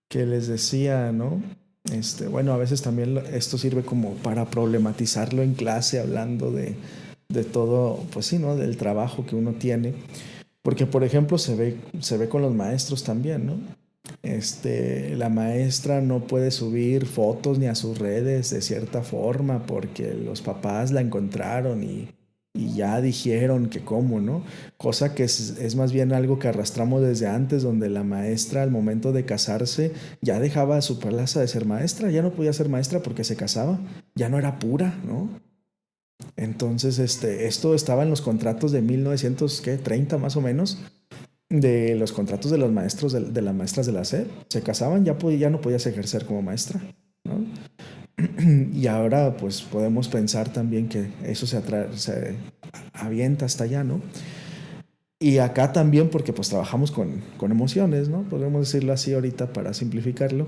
S2: que les decía, ¿no? Bueno, a veces también esto sirve como para problematizarlo en clase, hablando de todo, pues sí, ¿no? Del trabajo que uno tiene. Porque, por ejemplo, se ve con los maestros también, ¿no? La maestra no puede subir fotos ni a sus redes de cierta forma porque los papás la encontraron y ya dijeron que cómo, ¿no? Cosa que es más bien algo que arrastramos desde antes, donde la maestra al momento de casarse ya dejaba su plaza de ser maestra, ya no podía ser maestra porque se casaba, ya no era pura, ¿no? Entonces, esto estaba en los contratos de 1930 más o menos, de los contratos de los maestros, de las maestras de la SEP. Se casaban, ya no podías ejercer como maestra, ¿no? Y ahora pues podemos pensar también que eso se avienta hasta allá, ¿no? Y acá también porque pues trabajamos con emociones, ¿no? Podemos decirlo así ahorita para simplificarlo.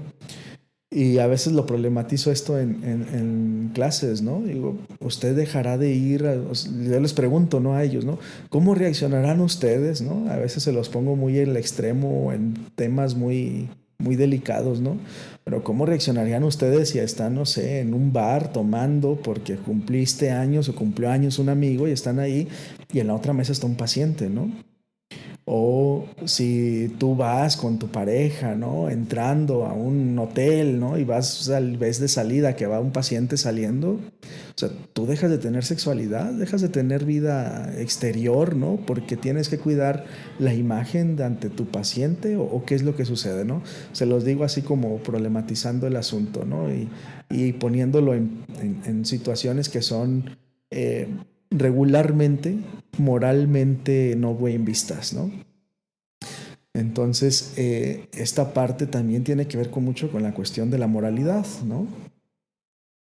S2: Y a veces lo problematizo esto en clases, ¿no? Digo, usted dejará de ir, yo les pregunto, ¿no? A ellos, ¿no? ¿Cómo reaccionarán ustedes, ¿no? A veces se los pongo muy en el extremo, en temas muy, muy delicados, ¿no? Pero ¿cómo reaccionarían ustedes si están, no sé, en un bar tomando porque cumpliste años o cumplió años un amigo y están ahí y en la otra mesa está un paciente, ¿no? O si tú vas con tu pareja, ¿no? Entrando a un hotel, ¿no? Y ves de salida que va un paciente saliendo. O sea, tú dejas de tener sexualidad, dejas de tener vida exterior, ¿no? Porque tienes que cuidar la imagen de ante tu paciente o qué es lo que sucede, ¿no? Se los digo así como problematizando el asunto, ¿no? Y poniéndolo en situaciones que son regularmente, moralmente no bien vistas, ¿no? Entonces, esta parte también tiene que ver con mucho con la cuestión de la moralidad, ¿no?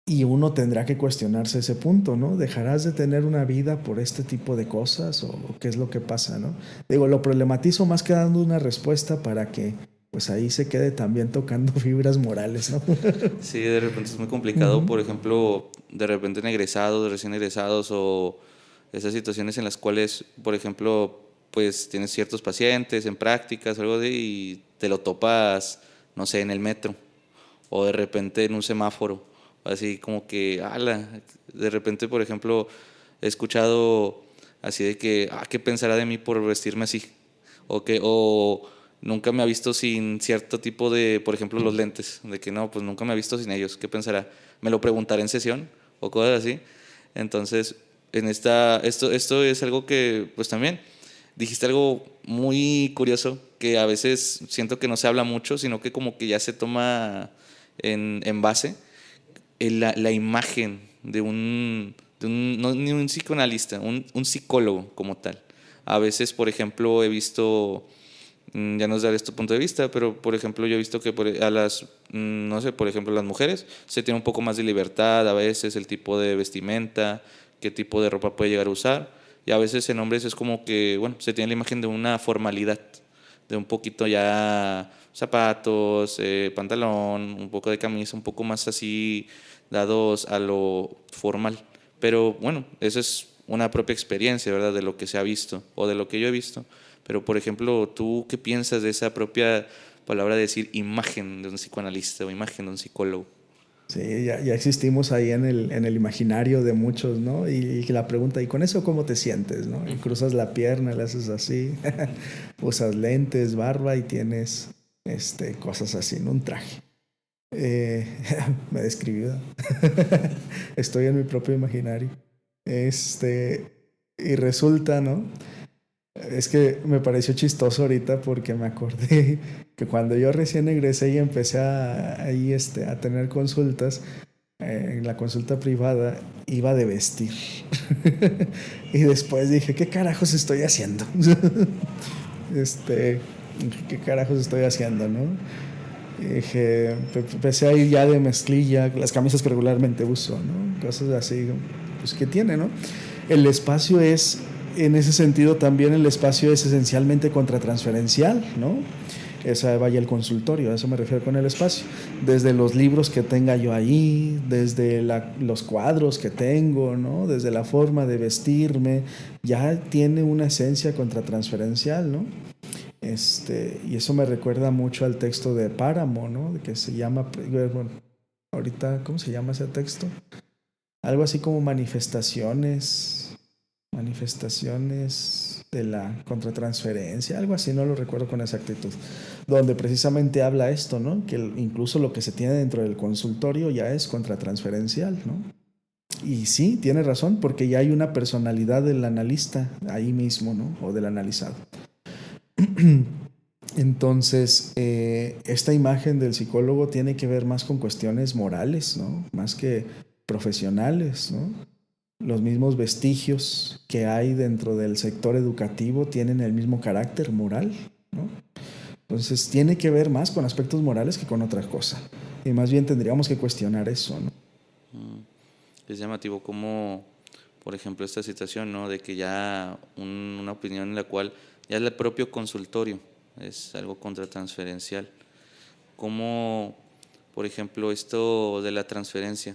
S2: Y uno tendrá que cuestionarse ese punto, ¿no? ¿Dejarás de tener una vida por este tipo de cosas o qué es lo que pasa, ¿no? Digo, lo problematizo más que dando una respuesta para que pues ahí se quede también tocando fibras morales, ¿no?
S1: Sí, de repente es muy complicado,
S2: Ujú.
S1: por ejemplo, de repente en egresados, recién egresados o esas situaciones en las cuales, por ejemplo, pues tienes ciertos pacientes en prácticas, algo de, y te lo topas, no sé, en el metro o de repente en un semáforo, así como que, ala, de repente, por ejemplo, he escuchado así de que, ¿qué pensará de mí por vestirme así? O nunca me ha visto sin cierto tipo de, por ejemplo, los lentes, de que no, pues nunca me ha visto sin ellos, ¿qué pensará? Me lo preguntaré en sesión o cosas así. Entonces, esto es algo que, pues también dijiste algo muy curioso que a veces siento que no se habla mucho, sino que como que ya se toma en base la imagen no ni un psicoanalista, un psicólogo como tal. A veces, por ejemplo, he visto, ya nos daré este punto de vista, pero por ejemplo yo he visto que a las, no sé, por ejemplo las mujeres se tiene un poco más de libertad a veces, el tipo de vestimenta, qué tipo de ropa puede llegar a usar, y a veces en hombres es como que, bueno, se tiene la imagen de una formalidad, de un poquito ya zapatos, pantalón, un poco de camisa, un poco más así dados a lo formal. Pero bueno, eso es una propia experiencia, ¿verdad? De lo que se ha visto o de lo que yo he visto. Pero, por ejemplo, ¿tú qué piensas de esa propia palabra de decir imagen de un psicoanalista o imagen de un psicólogo?
S2: Sí, ya existimos ahí en el imaginario de muchos, ¿no? Y la pregunta, ¿y con eso cómo te sientes, no? Y cruzas la pierna, le haces así, usas lentes, barba y tienes cosas así, ¿no? Un traje. Eh, Me describió. Estoy en mi propio imaginario. Y resulta, ¿no? Es que me pareció chistoso ahorita porque me acordé que cuando yo recién egresé y empecé a tener consultas, en la consulta privada iba de vestir. Y después dije, ¿qué carajos estoy haciendo? este, ¿Qué carajos estoy haciendo, no? Y dije, empecé a ir ya de mezclilla, las camisas que regularmente uso, ¿no? Cosas así, pues ¿qué tiene, no? El espacio es, en ese sentido también el espacio es esencialmente contratransferencial, ¿no? Esa vaya el consultorio, a eso me refiero con el espacio. Desde los libros que tenga yo ahí, desde los cuadros que tengo, ¿no? Desde la forma de vestirme, ya tiene una esencia contratransferencial, ¿no? Y eso me recuerda mucho al texto de Páramo, ¿no? Que se llama, bueno, ahorita, ¿cómo se llama ese texto? Algo así como manifestaciones de la contratransferencia, algo así, no lo recuerdo con exactitud, donde precisamente habla esto, ¿no? Que incluso lo que se tiene dentro del consultorio ya es contratransferencial, ¿no? Y sí, tiene razón, porque ya hay una personalidad del analista ahí mismo, ¿no? O del analizado. Entonces, esta imagen del psicólogo tiene que ver más con cuestiones morales, ¿no? Más que profesionales, ¿no? Los mismos vestigios que hay dentro del sector educativo tienen el mismo carácter moral, ¿no? Entonces, tiene que ver más con aspectos morales que con otra cosa. Y más bien tendríamos que cuestionar eso, ¿no?
S1: Es llamativo como, por ejemplo, esta situación, ¿no? De que ya una opinión en la cual ya el propio consultorio es algo contratransferencial. Como, por ejemplo, esto de la transferencia,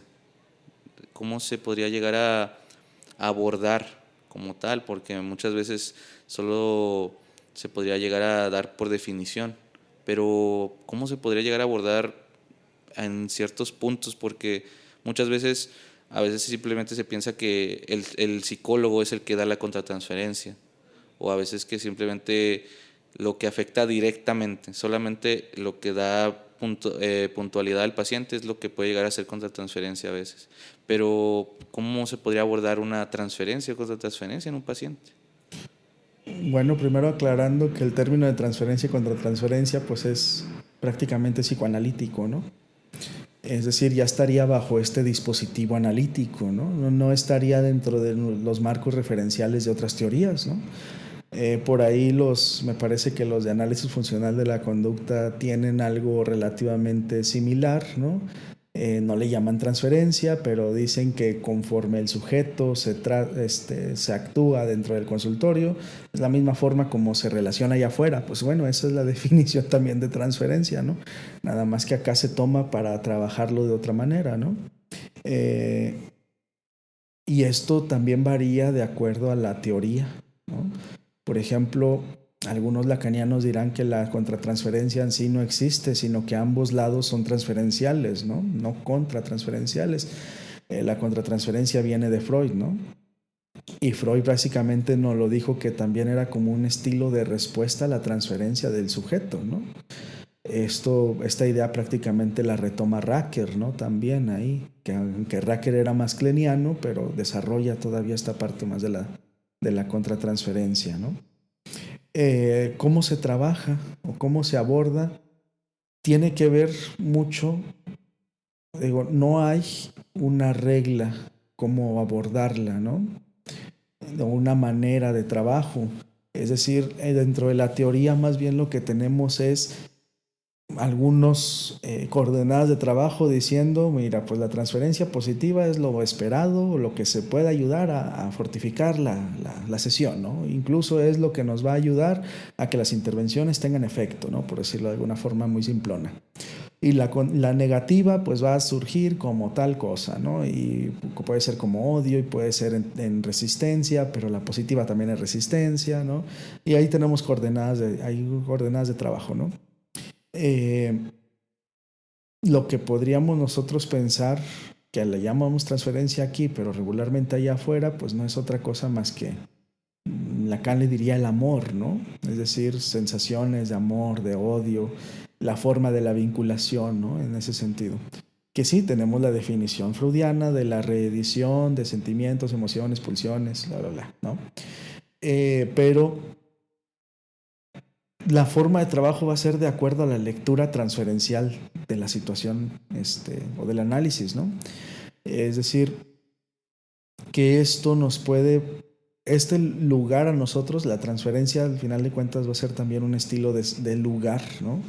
S1: ¿cómo se podría llegar a abordar como tal? Porque muchas veces solo se podría llegar a dar por definición, pero ¿cómo se podría llegar a abordar en ciertos puntos? Porque muchas veces, a veces simplemente se piensa que el psicólogo es el que da la contratransferencia, o a veces que simplemente lo que afecta directamente, solamente lo que da puntualidad al paciente es lo que puede llegar a ser contratransferencia a veces. Pero, ¿cómo se podría abordar una transferencia o contratransferencia en un paciente?
S2: Bueno, primero aclarando que el término de transferencia y contratransferencia pues es prácticamente psicoanalítico, ¿no? Es decir, ya estaría bajo este dispositivo analítico, ¿no? No estaría dentro de los marcos referenciales de otras teorías, ¿no? Por ahí me parece que los de análisis funcional de la conducta tienen algo relativamente similar, ¿no? No le llaman transferencia, pero dicen que conforme el sujeto se actúa dentro del consultorio, es la misma forma como se relaciona allá afuera. Pues bueno, esa es la definición también de transferencia, ¿no? Nada más que acá se toma para trabajarlo de otra manera, ¿no? Y esto también varía de acuerdo a la teoría, ¿no? Por ejemplo, algunos lacanianos dirán que la contratransferencia en sí no existe, sino que ambos lados son transferenciales, ¿no? No contratransferenciales. La contratransferencia viene de Freud, ¿no? Y Freud básicamente nos lo dijo que también era como un estilo de respuesta a la transferencia del sujeto, ¿no? Esta idea prácticamente la retoma Racker, ¿no? También ahí, que aunque Racker era más kleniano, pero desarrolla todavía esta parte más de la contratransferencia, ¿no? Cómo se trabaja o cómo se aborda tiene que ver mucho, digo, no hay una regla cómo abordarla, ¿no? De una manera de trabajo. Es decir, dentro de la teoría más bien lo que tenemos es algunos coordenadas de trabajo diciendo, mira, pues la transferencia positiva es lo esperado, o lo que se puede ayudar a fortificar la sesión, ¿no? Incluso es lo que nos va a ayudar a que las intervenciones tengan efecto, ¿no? Por decirlo de alguna forma muy simplona. Y la negativa pues va a surgir como tal cosa, ¿no? Y puede ser como odio y puede ser en resistencia, pero la positiva también es resistencia, ¿no? Y ahí tenemos hay coordenadas de trabajo, ¿no? Eh, lo que podríamos nosotros pensar, que le llamamos transferencia aquí, pero regularmente allá afuera, pues no es otra cosa más que, Lacan le diría el amor, ¿no? Es decir, sensaciones de amor, de odio, la forma de la vinculación, ¿no? En ese sentido. Que sí, tenemos la definición freudiana de la reedición de sentimientos, emociones, pulsiones, bla, bla, bla, ¿no? Pero la forma de trabajo va a ser de acuerdo a la lectura transferencial de la situación o del análisis, ¿no? Es decir, que esto nos puede, este lugar a nosotros, la transferencia al final de cuentas va a ser también un estilo de lugar, ¿no?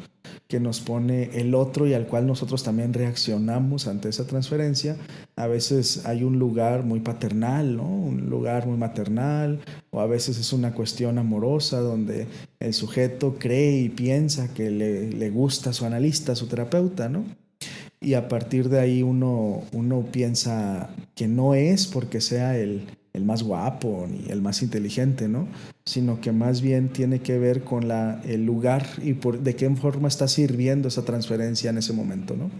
S2: Que nos pone el otro y al cual nosotros también reaccionamos ante esa transferencia. A veces hay un lugar muy paternal, ¿no? Un lugar muy maternal, o a veces es una cuestión amorosa donde el sujeto cree y piensa que le gusta a su analista, a su terapeuta, ¿no? Y a partir de ahí uno piensa que no es porque sea el más guapo ni el más inteligente, ¿no? Sino que más bien tiene que ver con el lugar y de qué forma está sirviendo esa transferencia en ese momento, ¿no?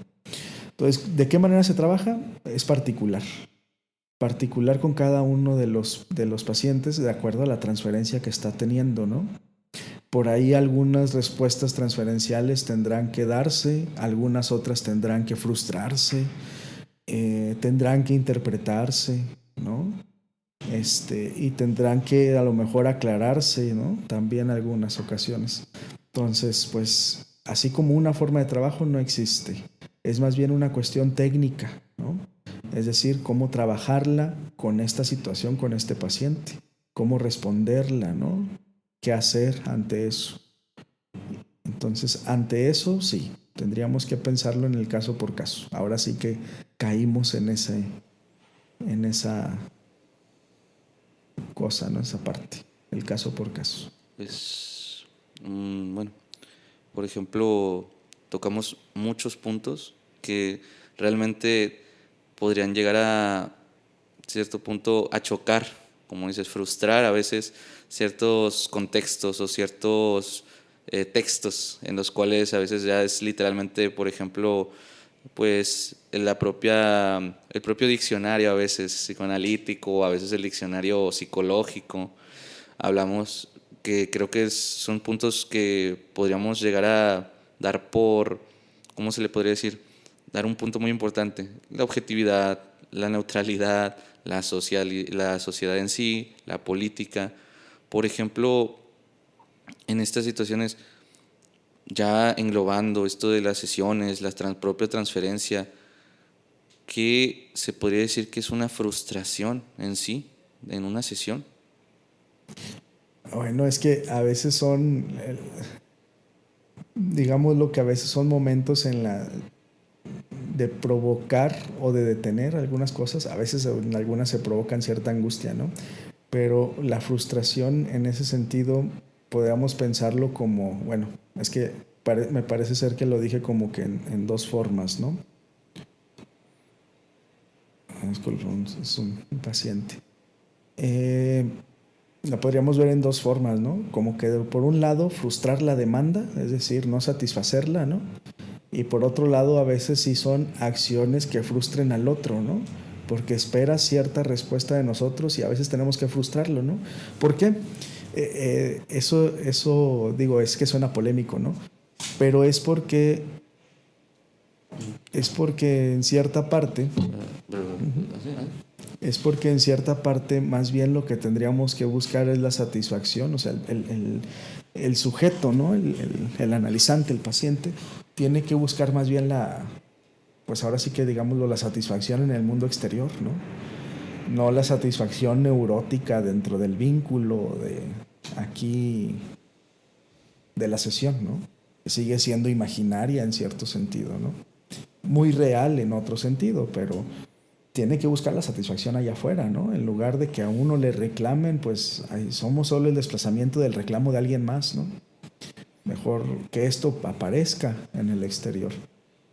S2: Entonces, ¿de qué manera se trabaja? Es particular. Particular con cada uno de los pacientes de acuerdo a la transferencia que está teniendo, ¿no? Por ahí algunas respuestas transferenciales tendrán que darse, algunas otras tendrán que frustrarse, tendrán que interpretarse, ¿no? Y tendrán que a lo mejor aclararse, ¿no? También algunas ocasiones. Entonces, pues, así como una forma de trabajo no existe. Es más bien una cuestión técnica, ¿no? Es decir, cómo trabajarla con esta situación, con este paciente, cómo responderla, ¿no? ¿Qué hacer ante eso? Entonces, ante eso, sí, tendríamos que pensarlo en el caso por caso. Ahora sí que caímos en esa cosa, ¿no? Esa parte, el caso por caso.
S1: Pues, bueno, por ejemplo, tocamos muchos puntos que realmente podrían llegar a cierto punto a chocar, como dices, frustrar a veces ciertos contextos o ciertos textos en los cuales a veces ya es literalmente, por ejemplo, pues el propio diccionario a veces psicoanalítico, a veces el diccionario psicológico. Hablamos que creo que son puntos que podríamos llegar a dar por, ¿cómo se le podría decir? Dar un punto muy importante, la objetividad, la neutralidad, la sociedad en sí, la política. Por ejemplo, en estas situaciones, ya englobando esto de las sesiones, la propia transferencia, ¿qué se podría decir que es una frustración en sí, en una sesión?
S2: Bueno, es que a veces digamos lo que a veces son momentos de provocar o de detener algunas cosas. A veces en algunas se provocan cierta angustia, ¿no? Pero la frustración en ese sentido podríamos pensarlo como, bueno, es que me parece ser que lo dije como que en dos formas, ¿no? Disculpa, es un paciente. La podríamos ver en dos formas, ¿no? Como que por un lado frustrar la demanda, es decir, no satisfacerla, ¿no? Y por otro lado a veces sí son acciones que frustren al otro, ¿no? Porque espera cierta respuesta de nosotros y a veces tenemos que frustrarlo, ¿no? ¿Por qué? Eso digo, es que suena polémico, ¿no? Pero es porque en cierta parte Es porque en cierta parte más bien lo que tendríamos que buscar es la satisfacción, o sea, el sujeto, ¿no? El analizante, el paciente, tiene que buscar más bien pues ahora sí que digámoslo, la satisfacción en el mundo exterior, ¿no? No la satisfacción neurótica dentro del vínculo de aquí, de la sesión, ¿no? Que sigue siendo imaginaria en cierto sentido, ¿no? Muy real en otro sentido, pero tiene que buscar la satisfacción allá afuera, ¿no? En lugar de que a uno le reclamen, pues somos solo el desplazamiento del reclamo de alguien más, ¿no? Mejor que esto aparezca en el exterior.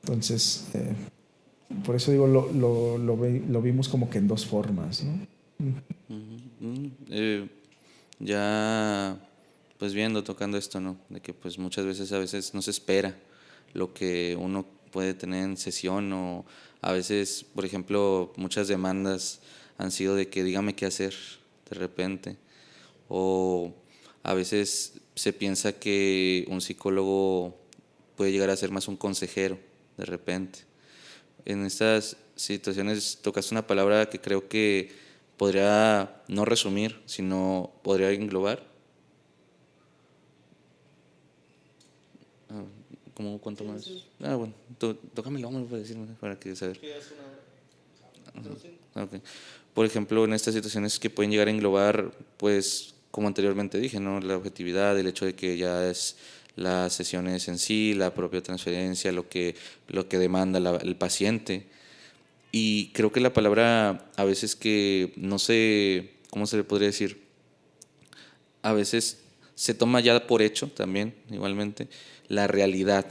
S2: Entonces, por eso digo, lo vimos como que en dos formas, ¿no?
S1: Ya, pues viendo, tocando esto, ¿no? De que pues muchas veces, a veces no se espera lo que uno puede tener en sesión, o a veces, por ejemplo, muchas demandas han sido de que dígame qué hacer de repente, o a veces se piensa que un psicólogo puede llegar a ser más un consejero de repente. En estas situaciones tocas una palabra que creo que podría no resumir, sino podría englobar. Ah, ¿cómo cuánto más? Ah, bueno, tócame el hombro para decirme, para que saber. Okay. Por ejemplo, en estas situaciones que pueden llegar a englobar, pues, como anteriormente dije, ¿no? La objetividad, el hecho de que ya es las sesiones en sí, la propia transferencia, lo que demanda el paciente. Y creo que la palabra a veces que no sé, ¿cómo se le podría decir? A veces se toma ya por hecho también, igualmente, la realidad,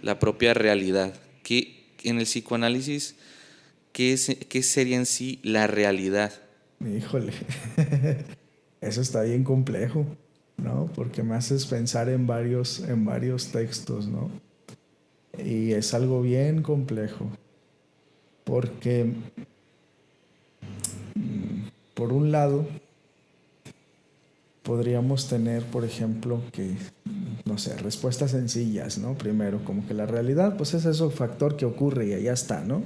S1: la propia realidad. Que en el psicoanálisis, ¿qué sería en sí la realidad?
S2: Híjole, eso está bien complejo, ¿no? Porque me haces pensar en varios textos, ¿no? Y es algo bien complejo, porque por un lado podríamos tener, por ejemplo, que, no sé, respuestas sencillas, ¿no? Primero, como que la realidad, pues es ese factor que ocurre y allá está, ¿no?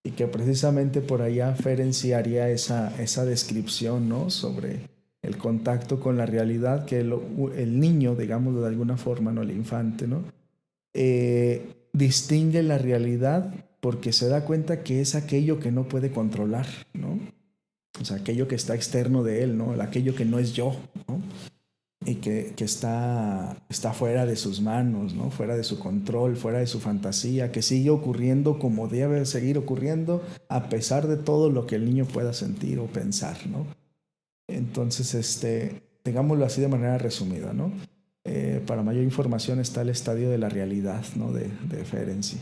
S2: Y que precisamente por allá Ferenczi haría esa descripción, ¿no? Sobre el contacto con la realidad, que el niño, digámoslo de alguna forma, ¿no? El infante, ¿no? Distingue la realidad porque se da cuenta que es aquello que no puede controlar, ¿no? O sea, aquello que está externo de él, ¿no? Aquello que no es yo, ¿no? Y que está fuera de sus manos, ¿no? Fuera de su control, fuera de su fantasía, que sigue ocurriendo como debe seguir ocurriendo a pesar de todo lo que el niño pueda sentir o pensar, ¿no? Entonces, digámoslo así de manera resumida, ¿no? Para mayor información está el estadio de la realidad, ¿no? De Ferenczi.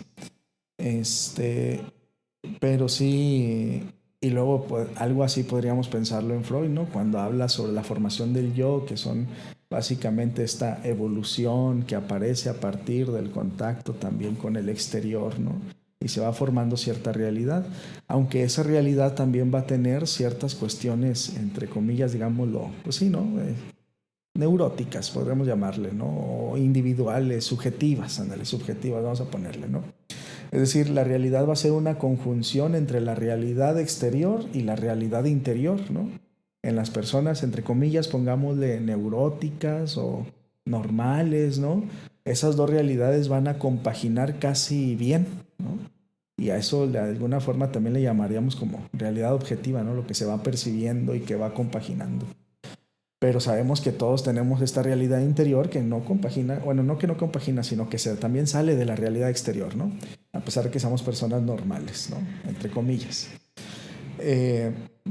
S2: Pero sí, y luego pues, algo así podríamos pensarlo en Freud, ¿no? Cuando habla sobre la formación del yo, que son básicamente esta evolución que aparece a partir del contacto también con el exterior, ¿no? Y se va formando cierta realidad, aunque esa realidad también va a tener ciertas cuestiones, entre comillas, digámoslo, pues sí, ¿no? Neuróticas, podríamos llamarle, ¿no? O individuales, subjetivas, ándale, subjetivas, vamos a ponerle, ¿no? Es decir, la realidad va a ser una conjunción entre la realidad exterior y la realidad interior, ¿no? En las personas, entre comillas, pongámosle neuróticas o normales, ¿no? Esas dos realidades van a compaginar casi bien, ¿no? Y a eso de alguna forma también le llamaríamos como realidad objetiva, ¿no? Lo que se va percibiendo y que va compaginando. Pero sabemos que todos tenemos esta realidad interior que no compagina, bueno, no que no compagina, sino que también sale de la realidad exterior, ¿no? A pesar de que somos personas normales, ¿no? Entre comillas.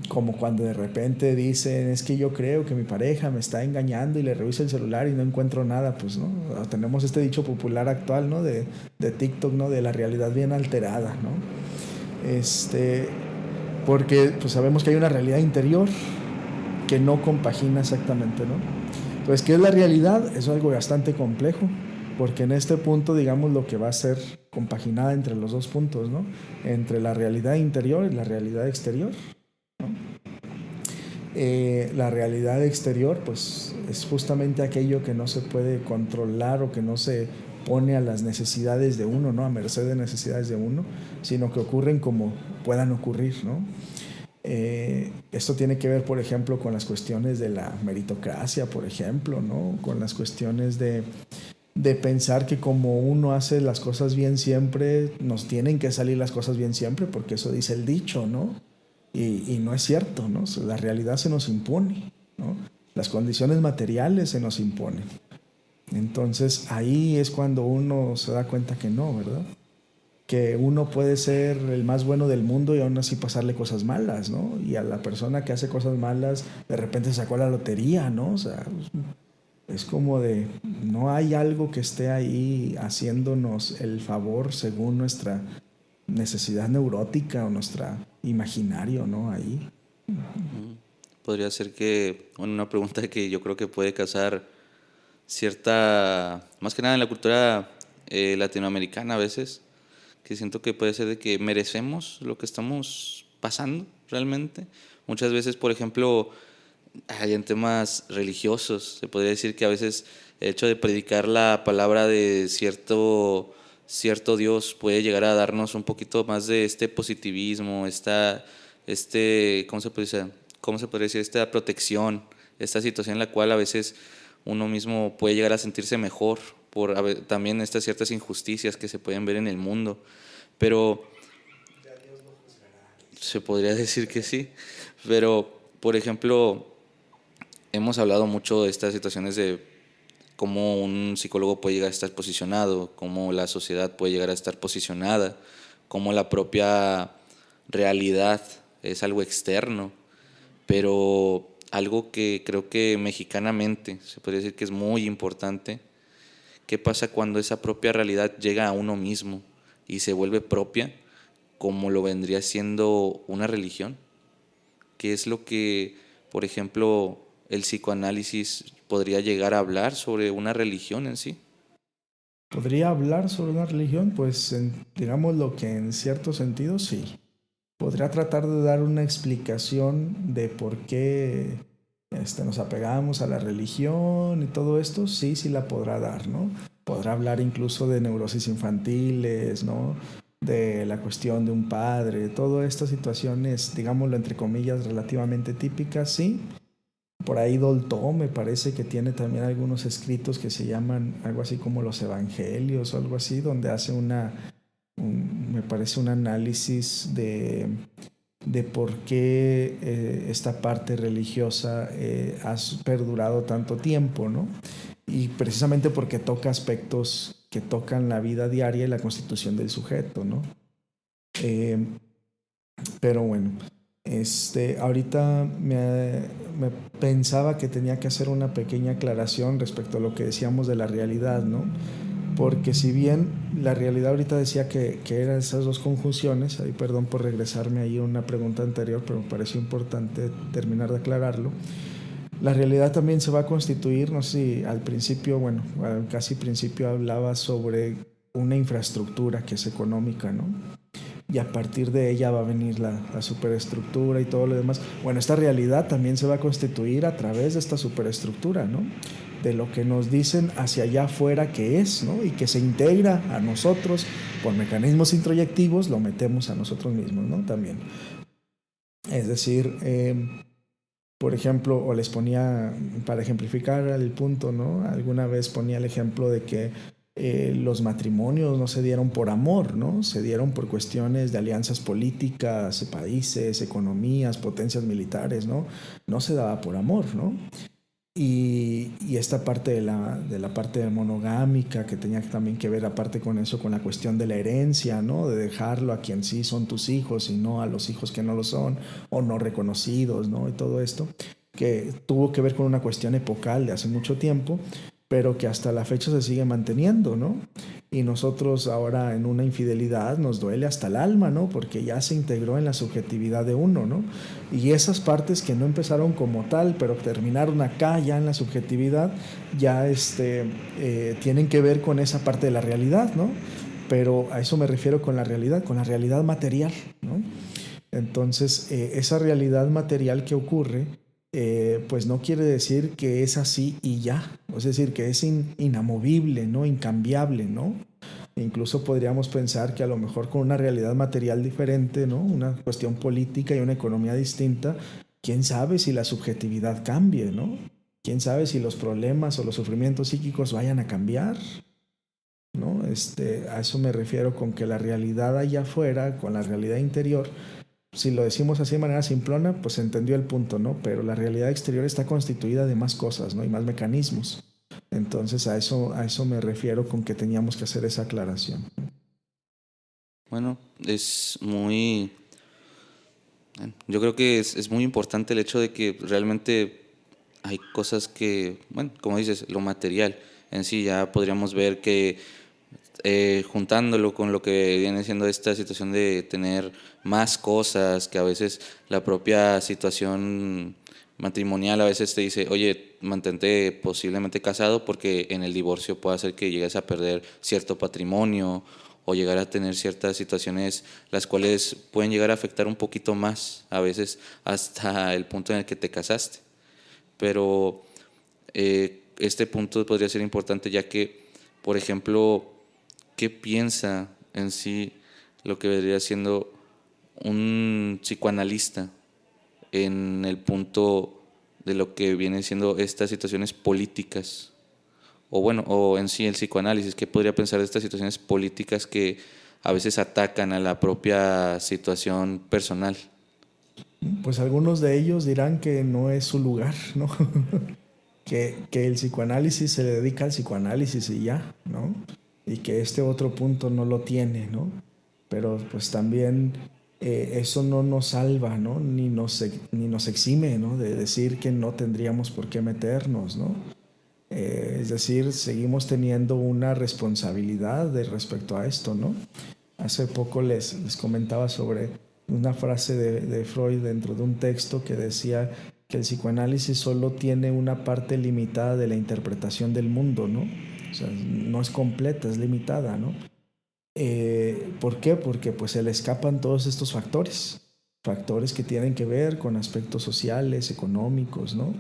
S2: Como cuando de repente dicen, es que yo creo que mi pareja me está engañando y le reviso el celular y no encuentro nada, pues, ¿no? Tenemos este dicho popular actual, ¿no? De TikTok, ¿no? De la realidad bien alterada, ¿no? Porque pues sabemos que hay una realidad interior que no compagina exactamente, ¿no? Entonces, ¿qué es la realidad? Es algo bastante complejo, porque en este punto, digamos, lo que va a ser compaginada entre los dos puntos, ¿no? Entre la realidad interior y la realidad exterior, ¿no? La realidad exterior, pues, es justamente aquello que no se puede controlar o que no se pone a las necesidades de uno, ¿no? A merced de necesidades de uno, sino que ocurren como puedan ocurrir, ¿no? Esto tiene que ver, por ejemplo, con las cuestiones de la meritocracia, por ejemplo, ¿no? Con las cuestiones de pensar que como uno hace las cosas bien siempre, nos tienen que salir las cosas bien siempre, porque eso dice el dicho, ¿no? Y no es cierto, ¿no? La realidad se nos impone, ¿no? Las condiciones materiales se nos imponen. Entonces ahí es cuando uno se da cuenta que no, ¿verdad? Que uno puede ser el más bueno del mundo y aún así pasarle cosas malas, ¿no? Y a la persona que hace cosas malas de repente sacó la lotería, ¿no? O sea, es como de, no hay algo que esté ahí haciéndonos el favor según nuestra necesidad neurótica o nuestra imaginario, ¿no? Ahí.
S1: Mm. Podría ser que, bueno, una pregunta que yo creo que puede causar cierta, más que nada en la cultura latinoamericana a veces, que siento que puede ser de que merecemos lo que estamos pasando realmente. Muchas veces, por ejemplo, hay en temas religiosos, se podría decir que a veces el hecho de predicar la palabra de cierto Dios puede llegar a darnos un poquito más de este positivismo, ¿cómo se puede decir? ¿Cómo se podría decir? Esta protección, esta situación en la cual a veces uno mismo puede llegar a sentirse mejor por también estas ciertas injusticias que se pueden ver en el mundo. Pero se podría decir que sí. Pero, por ejemplo, hemos hablado mucho de estas situaciones de cómo un psicólogo puede llegar a estar posicionado, cómo la sociedad puede llegar a estar posicionada, cómo la propia realidad es algo externo, pero algo que creo que mexicanamente se podría decir que es muy importante. ¿Qué pasa cuando esa propia realidad llega a uno mismo y se vuelve propia, como lo vendría siendo una religión? ¿Qué es lo que, por ejemplo, el psicoanálisis podría llegar a hablar sobre una religión en sí?
S2: ¿Podría hablar sobre una religión? Pues digamos lo que en cierto sentido sí. Podría tratar de dar una explicación de por qué nos apegamos a la religión y todo esto, sí, sí la podrá dar, ¿no? Podrá hablar incluso de neurosis infantiles, ¿no? De la cuestión de un padre, todas estas situaciones, digámoslo entre comillas, relativamente típicas, sí. Por ahí Dolto me parece que tiene también algunos escritos que se llaman algo así como los evangelios o algo así, donde hace me parece un análisis de por qué esta parte religiosa ha perdurado tanto tiempo, ¿no? Y precisamente porque toca aspectos que tocan la vida diaria y la constitución del sujeto, ¿no? Eh, pero bueno, ahorita me pensaba que tenía que hacer una pequeña aclaración respecto a lo que decíamos de la realidad, ¿no? Porque si bien la realidad ahorita decía que eran esas dos conjunciones, ahí perdón por regresarme ahí a una pregunta anterior, pero me pareció importante terminar de aclararlo. La realidad también se va a constituir, no sé si al principio, bueno, casi principio hablaba sobre una infraestructura que es económica, ¿no? Y a partir de ella va a venir la superestructura y todo lo demás. Bueno, esta realidad también se va a constituir a través de esta superestructura, ¿no? De lo que nos dicen hacia allá afuera que es, ¿no? Y que se integra a nosotros por mecanismos introyectivos, lo metemos a nosotros mismos, ¿no? También. Es decir, por ejemplo, o les ponía, para ejemplificar el punto, ¿no? Alguna vez ponía el ejemplo de que los matrimonios no se dieron por amor, ¿no? Se dieron por cuestiones de alianzas políticas, países, economías, potencias militares, ¿no? No se daba por amor, ¿no? Y esta parte de la parte monogámica que tenía también que ver aparte con eso, con la cuestión de la herencia, ¿no? De dejarlo a quien sí son tus hijos y no a los hijos que no lo son o no reconocidos, ¿no? Y todo esto, que tuvo que ver con una cuestión epocal de hace mucho tiempo, pero que hasta la fecha se sigue manteniendo, ¿no? Y nosotros ahora en una infidelidad nos duele hasta el alma, ¿no? Porque ya se integró en la subjetividad de uno, ¿no? Y esas partes que no empezaron como tal, pero terminaron acá ya en la subjetividad, ya tienen que ver con esa parte de la realidad, ¿no? Pero a eso me refiero con la realidad material, ¿no? Entonces, esa realidad material que ocurre, pues no quiere decir que es así y ya, es decir, que es inamovible, ¿no? Incambiable, ¿no? Incluso podríamos pensar que a lo mejor con una realidad material diferente, ¿no? Una cuestión política y una economía distinta, quién sabe si la subjetividad cambie, ¿no? Quién sabe si los problemas o los sufrimientos psíquicos vayan a cambiar, ¿no? A eso me refiero con que la realidad allá afuera, con la realidad interior, si lo decimos así de manera simplona, pues se entendió el punto, ¿no? Pero la realidad exterior está constituida de más cosas, ¿no? Y más mecanismos. Entonces a eso me refiero con que teníamos que hacer esa aclaración.
S1: Bueno, yo creo que es muy importante el hecho de que realmente hay cosas que, bueno, como dices, lo material en sí ya podríamos ver que juntándolo con lo que viene siendo esta situación de tener más cosas, que a veces la propia situación matrimonial a veces te dice, oye, mantente posiblemente casado porque en el divorcio puede hacer que llegues a perder cierto patrimonio o llegar a tener ciertas situaciones las cuales pueden llegar a afectar un poquito más, a veces hasta el punto en el que te casaste. Pero este punto podría ser importante ya que, por ejemplo, ¿qué piensa en sí lo que vendría siendo un psicoanalista en el punto de lo que vienen siendo estas situaciones políticas? O bueno, o en sí el psicoanálisis, ¿qué podría pensar de estas situaciones políticas que a veces atacan a la propia situación personal?
S2: Pues algunos de ellos dirán que no es su lugar, ¿no? Que el psicoanálisis se dedica al psicoanálisis y ya, ¿no? Y que este otro punto no lo tiene, ¿no? Pero pues también eso no nos salva, ¿no? Ni nos exime, ¿no? De decir que no tendríamos por qué meternos, ¿no? Es decir, seguimos teniendo una responsabilidad de respecto a esto, ¿no? Hace poco les comentaba sobre una frase de Freud dentro de un texto que decía que el psicoanálisis solo tiene una parte limitada de la interpretación del mundo, ¿no? O sea, no es completa, es limitada, ¿no? ¿Por qué? Porque pues se le escapan todos estos factores, factores que tienen que ver con aspectos sociales, económicos, ¿no?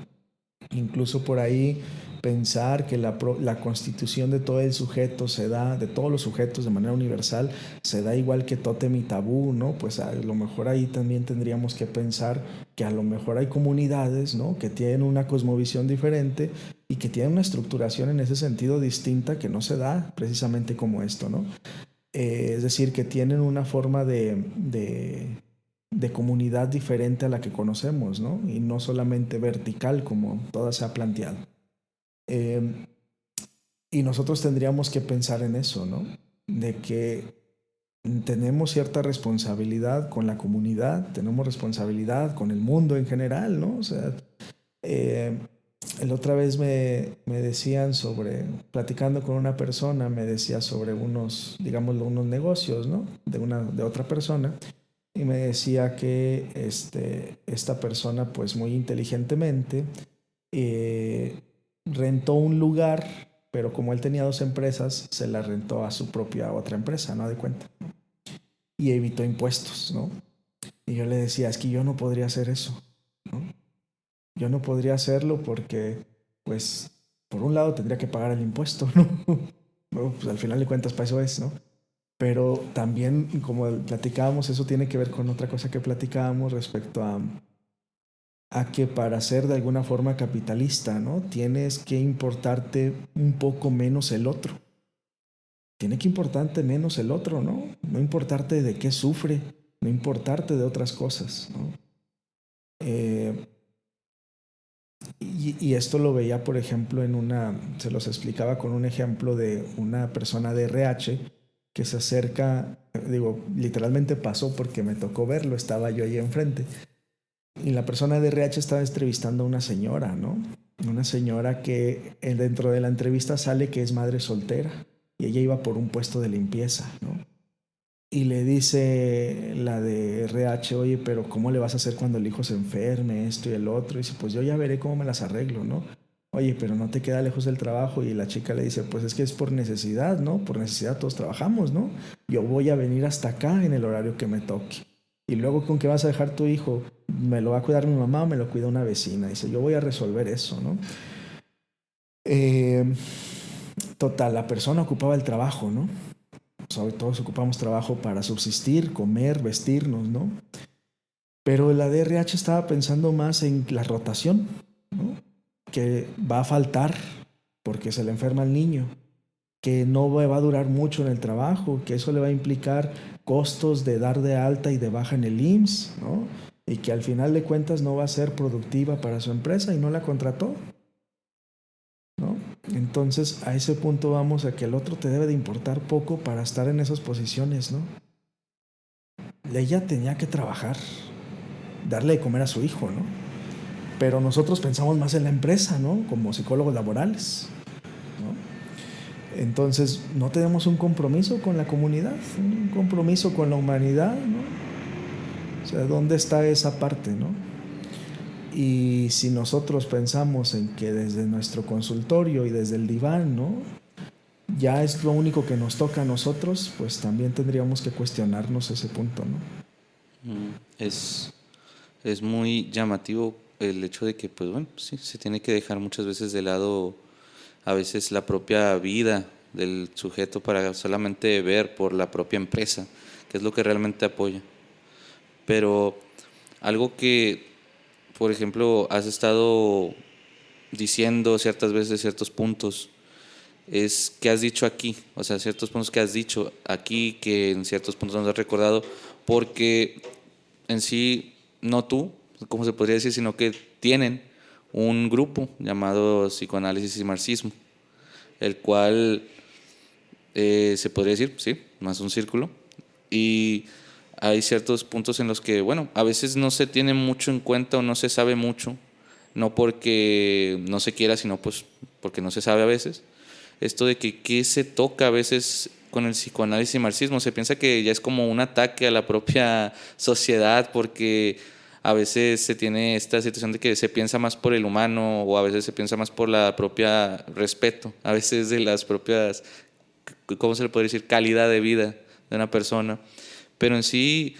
S2: Incluso por ahí pensar que la constitución de todo el sujeto se da, de todos los sujetos de manera universal, se da igual que tótem y tabú, ¿no? Pues a lo mejor ahí también tendríamos que pensar que a lo mejor hay comunidades, ¿no? Que tienen una cosmovisión diferente y que tienen una estructuración en ese sentido distinta que no se da precisamente como esto, ¿no? Es decir, que tienen una forma de comunidad diferente a la que conocemos, ¿no? Y no solamente vertical como toda se ha planteado. Eh, y nosotros tendríamos que pensar en eso, ¿no? De que tenemos cierta responsabilidad con la comunidad, tenemos responsabilidad con el mundo en general, ¿no? O sea, eh, la otra vez me decían sobre, platicando con una persona, me decía sobre unos, digámoslo, unos negocios, ¿no? De otra persona. Y me decía que esta persona, pues muy inteligentemente, rentó un lugar, pero como él tenía dos empresas, se la rentó a su propia otra empresa, ¿no? De cuenta. Y evitó impuestos, ¿no? Y yo le decía, es que yo no podría hacer eso, ¿no? Yo no podría hacerlo porque, pues, por un lado tendría que pagar el impuesto, ¿no? Bueno, pues al final de cuentas para eso es, ¿no? Pero también, como platicábamos, eso tiene que ver con otra cosa que platicábamos respecto a que para ser de alguna forma capitalista, ¿no? Tienes que importarte un poco menos el otro. Tiene que importarte menos el otro, ¿no? No importarte de qué sufre, no importarte de otras cosas, ¿no? Eh, y esto lo veía, por ejemplo, se los explicaba con un ejemplo de una persona de RH que se acerca, digo, literalmente pasó porque me tocó verlo, estaba yo ahí enfrente. Y la persona de RH estaba entrevistando a una señora, ¿no? Una señora que dentro de la entrevista sale que es madre soltera y ella iba por un puesto de limpieza, ¿no? Y le dice la de RH, oye, pero ¿cómo le vas a hacer cuando el hijo se enferme, esto y el otro? Y dice, pues yo ya veré cómo me las arreglo, ¿no? Oye, pero no te queda lejos del trabajo. Y la chica le dice, pues es que es por necesidad, ¿no? Por necesidad todos trabajamos, ¿no? Yo voy a venir hasta acá en el horario que me toque. Y luego, ¿con qué vas a dejar tu hijo? ¿Me lo va a cuidar mi mamá o me lo cuida una vecina? Dice, yo voy a resolver eso, ¿no? Eh, Total, la persona ocupaba el trabajo, ¿no? hoy todos ocupamos trabajo para subsistir, comer, vestirnos, ¿no? Pero la DRH estaba pensando más en la rotación, ¿no? Que va a faltar porque se le enferma el niño, que no va a durar mucho en el trabajo, que eso le va a implicar costos de dar de alta y de baja en el IMSS, ¿no? Y que al final de cuentas no va a ser productiva para su empresa y no la contrató, ¿no? Entonces a ese punto vamos a que el otro te debe de importar poco para estar en esas posiciones, ¿no? Ella tenía que trabajar, darle de comer a su hijo, ¿no? Pero nosotros pensamos más en la empresa, ¿no? Como psicólogos laborales, ¿no? Entonces no tenemos un compromiso con la comunidad, un compromiso con la humanidad, ¿no? O sea, ¿dónde está esa parte, no? Y si nosotros pensamos en que desde nuestro consultorio y desde el diván, ¿no? Ya es lo único que nos toca a nosotros, pues también tendríamos que cuestionarnos ese punto, ¿no?
S1: Es muy llamativo el hecho de que, pues bueno, sí, se tiene que dejar muchas veces de lado a veces la propia vida del sujeto para solamente ver por la propia empresa, que es lo que realmente apoya. Pero algo que, por ejemplo, has estado diciendo ciertas veces ciertos puntos, es que has dicho aquí, o sea, ciertos puntos que has dicho aquí que en ciertos puntos nos has recordado, porque en sí, no tú, como se podría decir, sino que tienen un grupo llamado Psicoanálisis y Marxismo, el cual se podría decir, sí, más un círculo, y hay ciertos puntos en los que, bueno, a veces no se tiene mucho en cuenta o no se sabe mucho, no porque no se quiera, sino pues porque no se sabe a veces. Esto de que qué se toca a veces con el psicoanálisis y marxismo, se piensa que ya es como un ataque a la propia sociedad porque a veces se tiene esta situación de que se piensa más por el humano o a veces se piensa más por la propia respeto, a veces de las propias, ¿cómo se le puede decir?, calidad de vida de una persona. Pero en sí,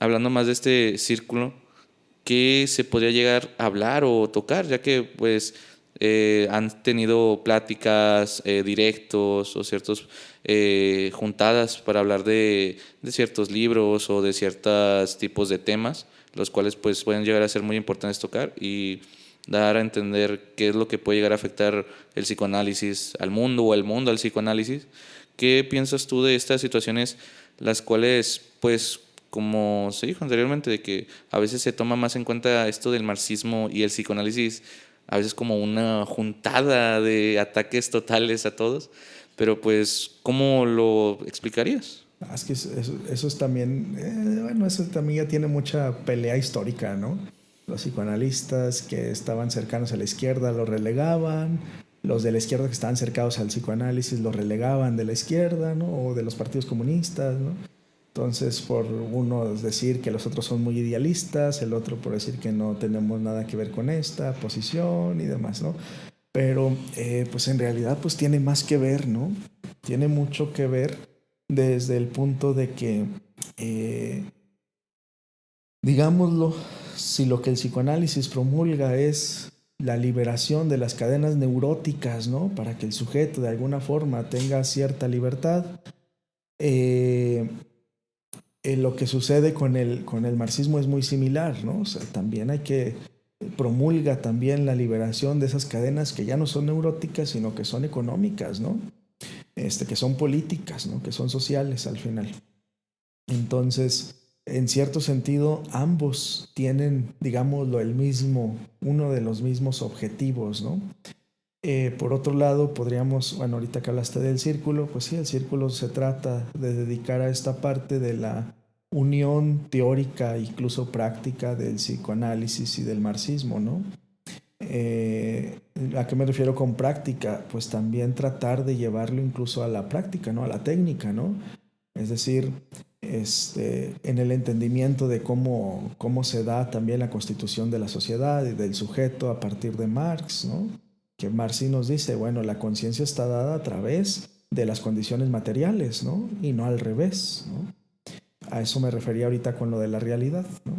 S1: hablando más de este círculo, ¿qué se podría llegar a hablar o tocar? Ya que pues han tenido pláticas, directos o ciertas juntadas para hablar de ciertos libros o de ciertos tipos de temas, los cuales pues pueden llegar a ser muy importantes tocar y dar a entender qué es lo que puede llegar a afectar el psicoanálisis al mundo o el mundo al psicoanálisis. ¿Qué piensas tú de estas situaciones, las cuales, pues, como se dijo anteriormente, de que a veces se toma más en cuenta esto del marxismo y el psicoanálisis, a veces como una juntada de ataques totales a todos, pero pues, ¿cómo lo explicarías?
S2: Es que eso es también, bueno, eso también ya tiene mucha pelea histórica, ¿no? Los psicoanalistas que estaban cercanos a la izquierda los relegaban, los de la izquierda que estaban cercanos al psicoanálisis los relegaban de la izquierda, ¿no? O de los partidos comunistas, ¿no? Entonces, por uno decir que los otros son muy idealistas, el otro por decir que no tenemos nada que ver con esta posición y demás, ¿no? Pero, pues en realidad, pues tiene más que ver, ¿no? Tiene mucho que ver desde el punto de que, digámoslo, si lo que el psicoanálisis promulga es la liberación de las cadenas neuróticas, ¿no? Para que el sujeto de alguna forma tenga cierta libertad, lo que sucede con el marxismo es muy similar, ¿no? O sea, también hay que promulga también la liberación de esas cadenas que ya no son neuróticas, sino que son económicas, ¿no? Que son políticas, ¿no? Que son sociales al final. Entonces, en cierto sentido, ambos tienen, digámoslo, uno de los mismos objetivos, ¿no? Por otro lado, podríamos, bueno, ahorita que hablaste del círculo, pues sí, el círculo se trata de dedicar a esta parte de la unión teórica, incluso práctica del psicoanálisis y del marxismo, ¿no? ¿A qué me refiero con práctica? Pues también tratar de llevarlo incluso a la práctica, ¿no? A la técnica, ¿no? Es decir, en el entendimiento de cómo se da también la constitución de la sociedad y del sujeto a partir de Marx, ¿no? Que Marx sí nos dice, bueno, la conciencia está dada a través de las condiciones materiales, ¿no? Y no al revés, ¿no? A eso me refería ahorita con lo de la realidad, ¿no?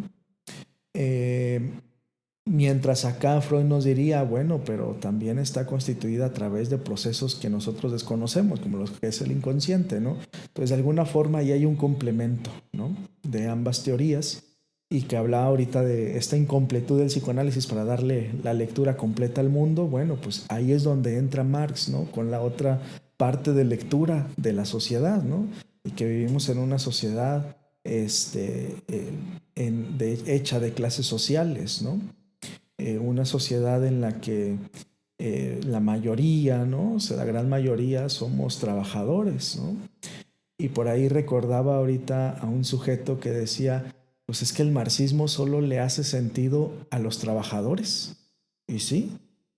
S2: Mientras acá Freud nos diría, bueno, pero también está constituida a través de procesos que nosotros desconocemos, como los que es el inconsciente, ¿no? Entonces, de alguna forma, ahí hay un complemento, ¿no? De ambas teorías, y que hablaba ahorita de esta incompletud del psicoanálisis para darle la lectura completa al mundo. Bueno, pues ahí es donde entra Marx, ¿no? Con la otra parte de lectura de la sociedad, ¿no? Y que vivimos en una sociedad hecha de clases sociales, ¿no? Una sociedad en la que la mayoría, ¿no? O sea, la gran mayoría somos trabajadores, ¿no? Y por ahí recordaba ahorita a un sujeto que decía, pues es que el marxismo solo le hace sentido a los trabajadores. Y sí,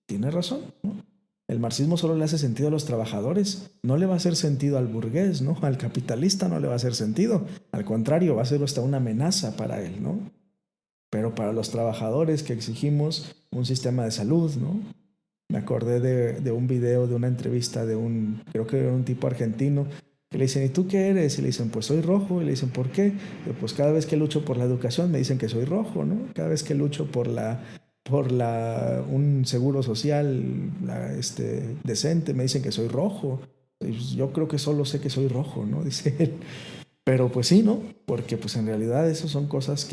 S2: tiene razón, ¿no? El marxismo solo le hace sentido a los trabajadores, no le va a hacer sentido al burgués, ¿no? Al capitalista no le va a hacer sentido, al contrario, va a ser hasta una amenaza para él, ¿no? Pero para los trabajadores que exigimos un sistema de salud, ¿no? Me acordé de un video, de una entrevista de creo que era un tipo argentino, que le dicen, ¿y tú qué eres? Y le dicen, pues soy rojo. Y le dicen, ¿por qué? Y pues cada vez que lucho por la educación me dicen que soy rojo, ¿no? Cada vez que lucho un seguro social decente, me dicen que soy rojo. Y pues yo creo que solo sé que soy rojo, ¿no? Dice él. Pero pues sí, ¿no? Porque pues en realidad esas son cosas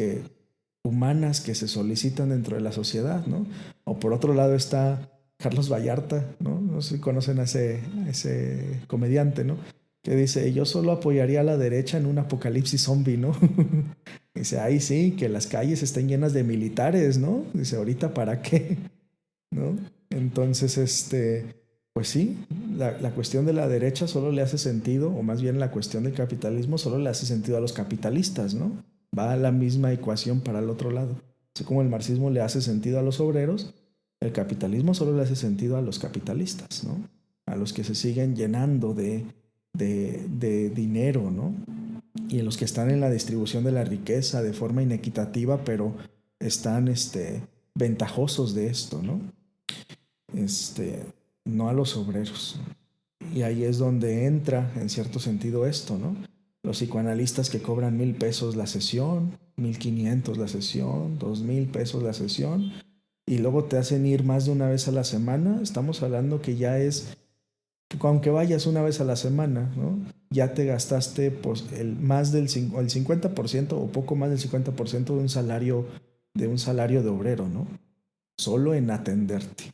S2: humanas que se solicitan dentro de la sociedad, ¿no? O por otro lado está Carlos Vallarta, ¿no? No sé si conocen a ese comediante, ¿no? Que dice, yo solo apoyaría a la derecha en un apocalipsis zombie, ¿no? Dice, ay sí, que las calles estén llenas de militares, ¿no? Dice, ahorita para qué, ¿no? Entonces, pues sí, la cuestión de la derecha solo le hace sentido, o más bien la cuestión del capitalismo solo le hace sentido a los capitalistas, ¿no? Va a la misma ecuación para el otro lado. Así como el marxismo le hace sentido a los obreros, el capitalismo solo le hace sentido a los capitalistas, ¿no? A los que se siguen llenando de dinero, ¿no? Y a los que están en la distribución de la riqueza de forma inequitativa, pero están ventajosos de esto, ¿no? No a los obreros. Y ahí es donde entra, en cierto sentido, esto, ¿no? Los psicoanalistas que cobran 1,000 pesos la sesión, 1,500 la sesión, 2,000 pesos la sesión, y luego te hacen ir más de una vez a la semana. Estamos hablando que ya es, aunque vayas una vez a la semana, ¿no? Ya te gastaste pues, el 50% o poco más del 50% de un salario de obrero, ¿no? Solo en atenderte.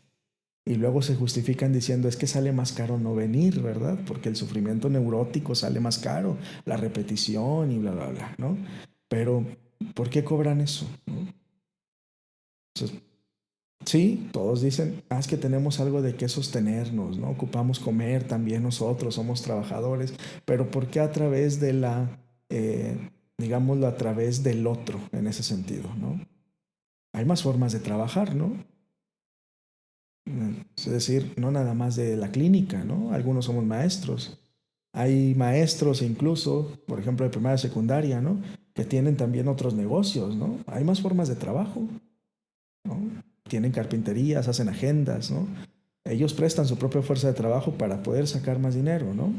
S2: Y luego se justifican diciendo es que sale más caro no venir, ¿verdad? Porque el sufrimiento neurótico sale más caro, la repetición y bla, bla, bla, ¿no? Pero, ¿por qué cobran eso? ¿No? Entonces, sí, todos dicen, es que tenemos algo de qué sostenernos, ¿no? Ocupamos comer también nosotros, somos trabajadores, pero ¿por qué a través digámoslo, a través del otro en ese sentido, ¿no? Hay más formas de trabajar, ¿no? Es decir, no nada más de la clínica, ¿no? Algunos somos maestros. Hay maestros incluso, por ejemplo, de primaria y secundaria, ¿no? Que tienen también otros negocios, ¿no? Hay más formas de trabajo, ¿no? Tienen carpinterías, hacen agendas, ¿no? Ellos prestan su propia fuerza de trabajo para poder sacar más dinero, ¿no?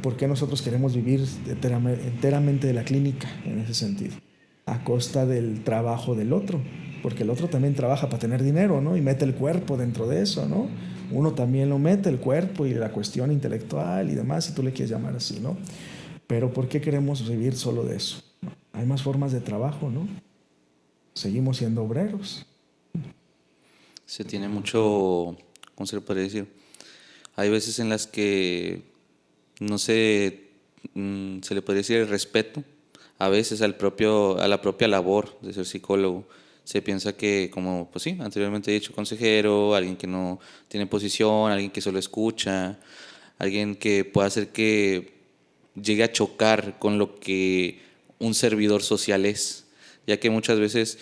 S2: ¿Por qué nosotros queremos vivir enteramente de la clínica en ese sentido? A costa del trabajo del otro, porque el otro también trabaja para tener dinero, ¿no? Y mete el cuerpo dentro de eso, ¿no? Uno también lo mete, el cuerpo y la cuestión intelectual y demás, si tú le quieres llamar así, ¿no? Pero ¿por qué queremos vivir solo de eso? ¿No? Hay más formas de trabajo, ¿no? Seguimos siendo obreros.
S1: Se tiene mucho, ¿cómo se le puede decir? Hay veces en las que no se, se le podría decir el respeto, a veces a la propia labor de ser psicólogo. Se piensa que, como, pues sí, anteriormente he dicho, consejero, alguien que no tiene posición, alguien que solo escucha, alguien que pueda hacer que llegue a chocar con lo que un servidor social es, ya que muchas veces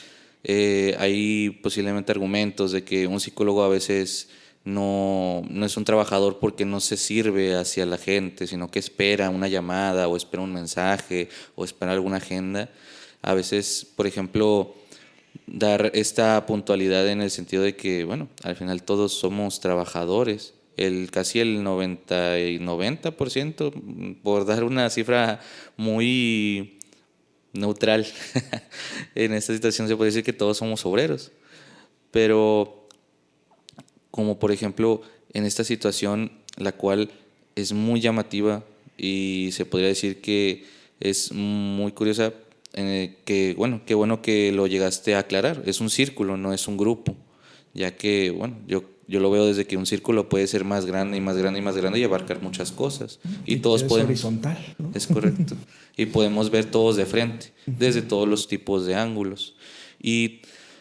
S1: hay posiblemente argumentos de que un psicólogo a veces no es un trabajador porque no se sirve hacia la gente, sino que espera una llamada o espera un mensaje o espera alguna agenda. A veces, por ejemplo, dar esta puntualidad en el sentido de que, bueno, al final todos somos trabajadores. Casi el 90% por dar una cifra muy, neutral. En esta situación se puede decir que todos somos obreros, pero como por ejemplo en esta situación, la cual es muy llamativa y se podría decir que es muy curiosa, que bueno, qué bueno que lo llegaste a aclarar, es un círculo, no es un grupo, ya que bueno, yo lo veo desde que un círculo puede ser más grande y más grande y más grande y abarcar muchas cosas. Y
S2: Y
S1: todos
S2: que es
S1: podemos,
S2: horizontal, ¿no?
S1: es correcto, y podemos ver todos de frente, desde todos los tipos de ángulos. Y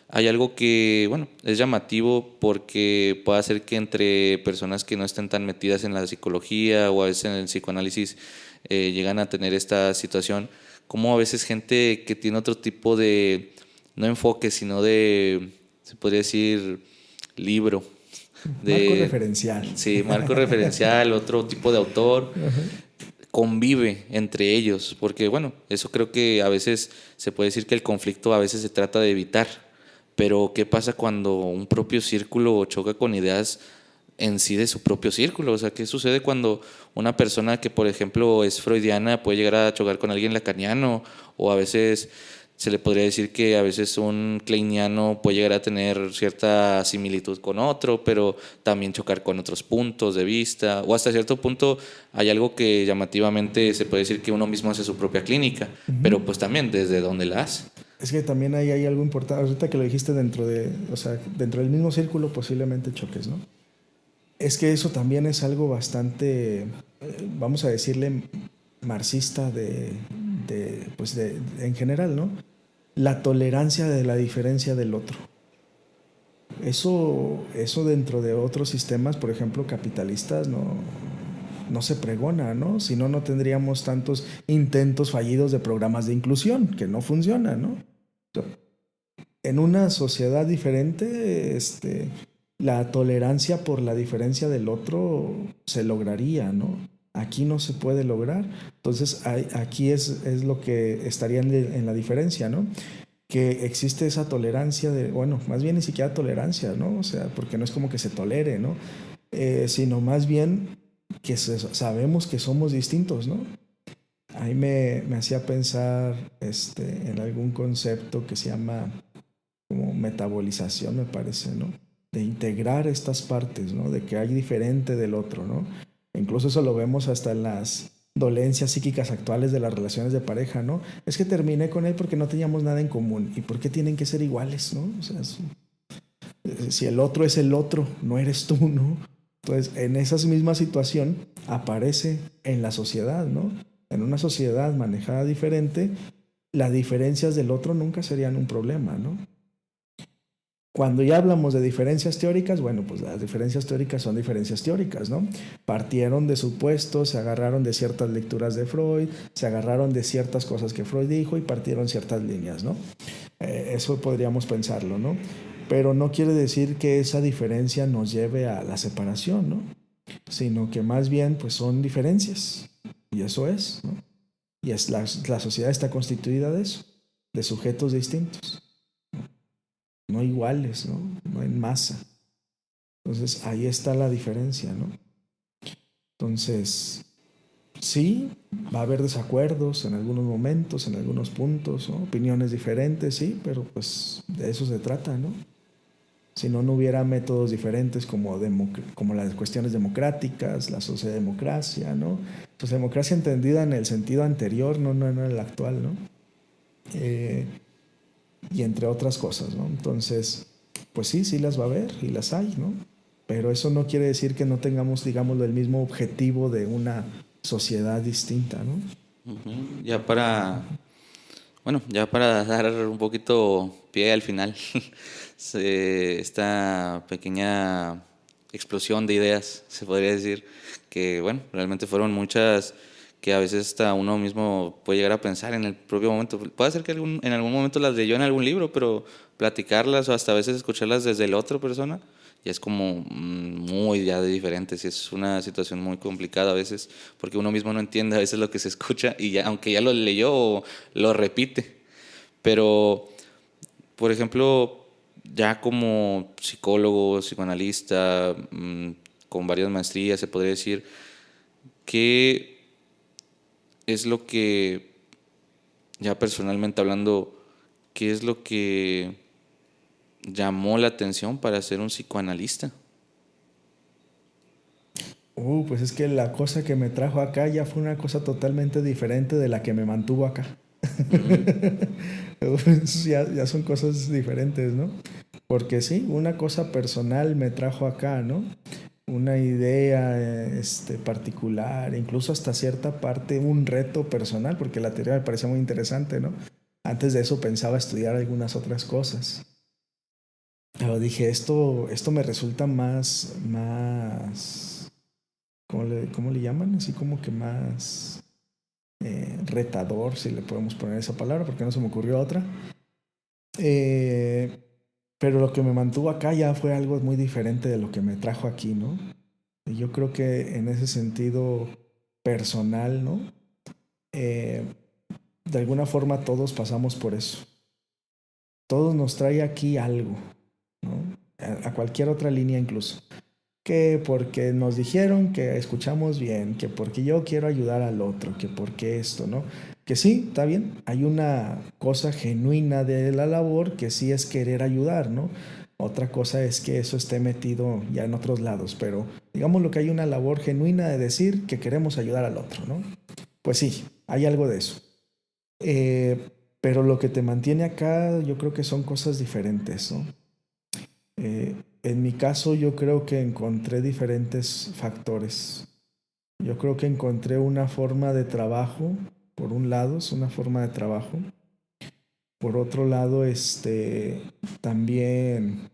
S1: hay algo que, bueno, es llamativo porque puede hacer que entre personas que no estén tan metidas en la psicología o a veces en el psicoanálisis llegan a tener esta situación, como a veces gente que tiene otro tipo de, no enfoque, sino de, se podría decir, libro,
S2: Marco
S1: de,
S2: referencial.
S1: sí, marco referencial, otro tipo de autor, convive entre ellos, porque bueno, eso creo que a veces se puede decir que el conflicto a veces se trata de evitar, pero ¿qué pasa cuando un propio círculo choca con ideas en sí de su propio círculo? O sea, ¿qué sucede cuando una persona que, por ejemplo, es freudiana puede llegar a chocar con alguien lacaniano? O a veces se le podría decir que a veces un kleiniano puede llegar a tener cierta similitud con otro, pero también chocar con otros puntos de vista. O hasta cierto punto hay algo que llamativamente se puede decir que uno mismo hace su propia clínica, pero pues también desde dónde la hace.
S2: Es que también ahí hay algo importante. Ahorita que lo dijiste dentro de, o sea, dentro del mismo círculo posiblemente choques, ¿no? Es que eso también es algo bastante, vamos a decirle, marxista pues en general, ¿no? La tolerancia de la diferencia del otro. Eso dentro de otros sistemas, por ejemplo, capitalistas, no se pregona, ¿no? Si no, no tendríamos tantos intentos fallidos de programas de inclusión que no funcionan, ¿no? En una sociedad diferente, la tolerancia por la diferencia del otro se lograría, ¿no? Aquí no se puede lograr. Entonces, aquí es lo que estaría en la diferencia, ¿no? Que existe esa tolerancia de, bueno, más bien ni siquiera tolerancia, ¿no? O sea, porque no es como que se tolere, ¿no? Sino más bien que sabemos que somos distintos, ¿no? Ahí me hacía pensar en algún concepto que se llama como metabolización, me parece, ¿no? De integrar estas partes, ¿no? De que hay diferente del otro, ¿no? Incluso eso lo vemos hasta en las dolencias psíquicas actuales de las relaciones de pareja, ¿no? Es que terminé con él porque no teníamos nada en común. ¿Y por qué tienen que ser iguales, no? O sea, si el otro es el otro, no eres tú, ¿no? Entonces, en esa misma situación aparece en la sociedad, ¿no? En una sociedad manejada diferente, las diferencias del otro nunca serían un problema, ¿no? Cuando ya hablamos de diferencias teóricas, bueno, pues las diferencias teóricas son diferencias teóricas, ¿no? Partieron de supuestos, se agarraron de ciertas lecturas de Freud, se agarraron de ciertas cosas que Freud dijo y partieron ciertas líneas, ¿no? Eso podríamos pensarlo, ¿no? Pero no quiere decir que esa diferencia nos lleve a la separación, ¿no? Sino que más bien, pues son diferencias. Y eso es, ¿no? Y la sociedad está constituida de eso, de sujetos distintos, no iguales, ¿no? No en masa. Entonces ahí está la diferencia, ¿no? Entonces, sí, va a haber desacuerdos en algunos momentos, en algunos puntos, ¿no? Opiniones diferentes, sí, pero pues de eso se trata, ¿no? Si no, no hubiera métodos diferentes como las cuestiones democráticas, la socialdemocracia, ¿no? Socialdemocracia entendida en el sentido anterior, no en el actual, ¿no? Y entre otras cosas, ¿no? Entonces, pues sí las va a haber y las hay, ¿no? Pero eso no quiere decir que no tengamos, digamos, el mismo objetivo de una sociedad distinta, ¿no?
S1: Ya para, bueno, ya para dar un poquito pie al final, esta pequeña explosión de ideas, se podría decir, que bueno, realmente fueron muchas que a veces hasta uno mismo puede llegar a pensar en el propio momento. Puede ser que en algún momento las leyó en algún libro, pero platicarlas o hasta a veces escucharlas desde la otra persona ya es como muy ya de diferente. Sí, es una situación muy complicada a veces porque uno mismo no entiende a veces lo que se escucha y ya, aunque ya lo leyó, lo repite. Pero, por ejemplo, ya como psicólogo, psicoanalista, con varias maestrías, se podría decir, ¿qué es lo que ya personalmente hablando, ¿qué es lo que llamó la atención para ser un psicoanalista?
S2: Pues es que la cosa que me trajo acá ya fue una cosa totalmente diferente de la que me mantuvo acá.
S1: Mm,
S2: Ya son cosas diferentes, ¿no? Porque sí, una cosa personal me trajo acá, ¿no? Una idea particular, incluso hasta cierta parte un reto personal, porque la teoría me parecía muy interesante, ¿no? Antes de eso pensaba estudiar algunas otras cosas. Pero dije, esto me resulta más, cómo le llaman? Así como que más retador, si le podemos poner esa palabra, porque no se me ocurrió otra. Eh, pero lo que me mantuvo acá ya fue algo muy diferente de lo que me trajo aquí, ¿no? Y yo creo que en ese sentido personal, ¿no? Eh, de alguna forma todos pasamos por eso. Todos nos trae aquí algo, ¿no? A cualquier otra línea incluso. Que porque nos dijeron que escuchamos bien, que porque yo quiero ayudar al otro, que porque esto, ¿no? Que sí, está bien, hay una cosa genuina de la labor que sí es querer ayudar, ¿no? Otra cosa es que eso esté metido ya en otros lados, pero digamos lo que hay una labor genuina de decir que queremos ayudar al otro, ¿no? Pues sí, hay algo de eso. Pero lo que te mantiene acá, yo creo que son cosas diferentes, ¿no? En mi caso, yo creo que encontré diferentes factores. Yo creo que encontré una forma de trabajo, por un lado, es una forma de trabajo. Por otro lado, también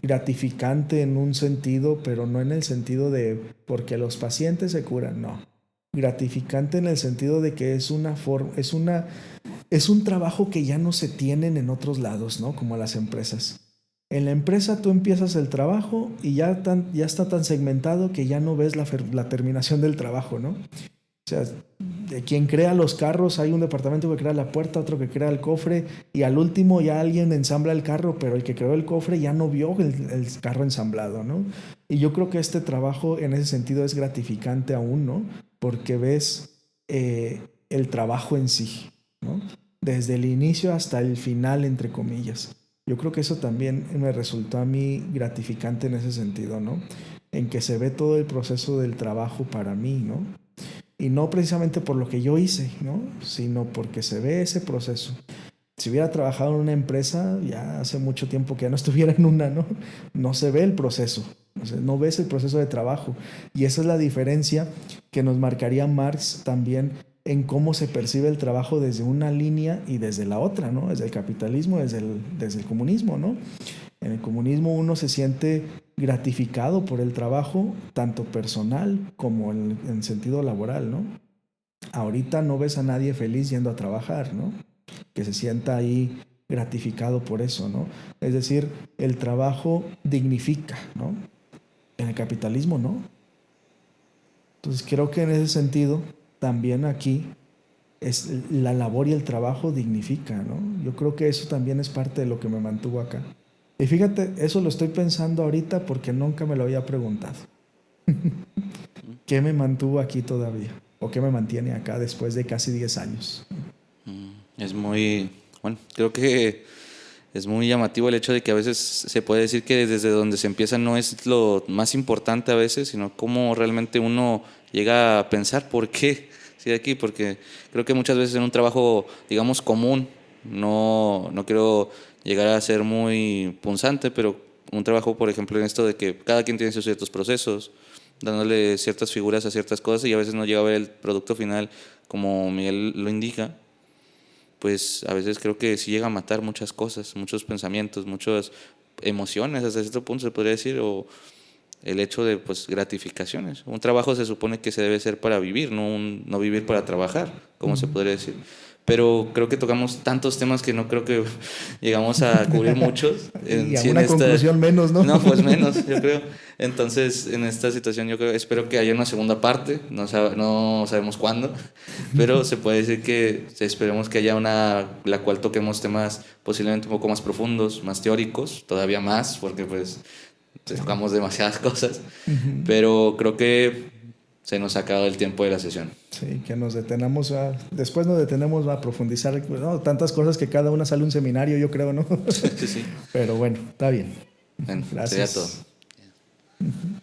S2: gratificante en un sentido, pero no en el sentido de porque los pacientes se curan, no. Gratificante en el sentido de que es una forma, es un trabajo que ya no se tienen en otros lados, ¿no? Como las empresas. En la empresa tú empiezas el trabajo y ya está tan segmentado que ya no ves la terminación del trabajo, ¿no? O sea, de quien crea los carros, hay un departamento que crea la puerta, otro que crea el cofre, y al último ya alguien ensambla el carro, pero el que creó el cofre ya no vio el carro ensamblado, ¿no? Y yo creo que este trabajo en ese sentido es gratificante aún, ¿no? Porque ves el trabajo en sí, ¿no? Desde el inicio hasta el final, entre comillas. Yo creo que eso también me resultó a mí gratificante en ese sentido, ¿no? En que se ve todo el proceso del trabajo para mí, ¿no? Y no precisamente por lo que yo hice, ¿no? Sino porque se ve ese proceso. Si hubiera trabajado en una empresa, ya hace mucho tiempo que ya no estuviera en una, ¿no? No se ve el proceso, o sea, no ves el proceso de trabajo. Y esa es la diferencia que nos marcaría Marx también en cómo se percibe el trabajo desde una línea y desde la otra, ¿no? Desde el capitalismo, desde el comunismo, ¿no? En el comunismo uno se siente gratificado por el trabajo, tanto personal como en sentido laboral, ¿no? Ahorita no ves a nadie feliz yendo a trabajar, ¿no? Que se sienta ahí gratificado por eso, ¿no? Es decir, el trabajo dignifica, ¿no? En el capitalismo no. Entonces creo que en ese sentido, también aquí, es la labor y el trabajo dignifica, ¿no? Yo creo que eso también es parte de lo que me mantuvo acá. Y fíjate, eso lo estoy pensando ahorita porque nunca me lo había preguntado. ¿Qué me mantuvo aquí todavía? ¿O qué me mantiene acá después de casi 10 años?
S1: Es muy, bueno, creo que es muy llamativo el hecho de que a veces se puede decir que desde donde se empieza no es lo más importante a veces, sino cómo realmente uno llega a pensar por qué sigue aquí, porque creo que muchas veces en un trabajo, digamos, común, no quiero llegar a ser muy punzante, pero un trabajo, por ejemplo, en esto de que cada quien tiene sus ciertos procesos, dándole ciertas figuras a ciertas cosas y a veces no llega a ver el producto final como Miguel lo indica, pues a veces creo que sí llega a matar muchas cosas, muchos pensamientos, muchas emociones, hasta cierto punto se podría decir, o el hecho de pues gratificaciones. Un trabajo se supone que se debe ser para vivir, no vivir para trabajar, como se podría decir. Pero creo que tocamos tantos temas que no creo que llegamos a cubrir muchos.
S2: Y a
S1: Sí,
S2: una conclusión menos, ¿no?
S1: no, pues menos, yo creo. Entonces, en esta situación yo creo, espero que haya una segunda parte, no sabemos cuándo, pero se puede decir que esperemos que haya una, la cual toquemos temas posiblemente un poco más profundos, más teóricos, todavía más, porque pues tocamos demasiadas cosas, pero creo que se nos ha acabado el tiempo de la sesión.
S2: Sí, que nos detenamos, después nos detenemos a profundizar, ¿no? Tantas cosas que cada una sale un seminario, yo creo, ¿no?
S1: Sí, sí.
S2: Pero bueno, está bien.
S1: Bueno,
S2: Gracias.
S1: sería todo.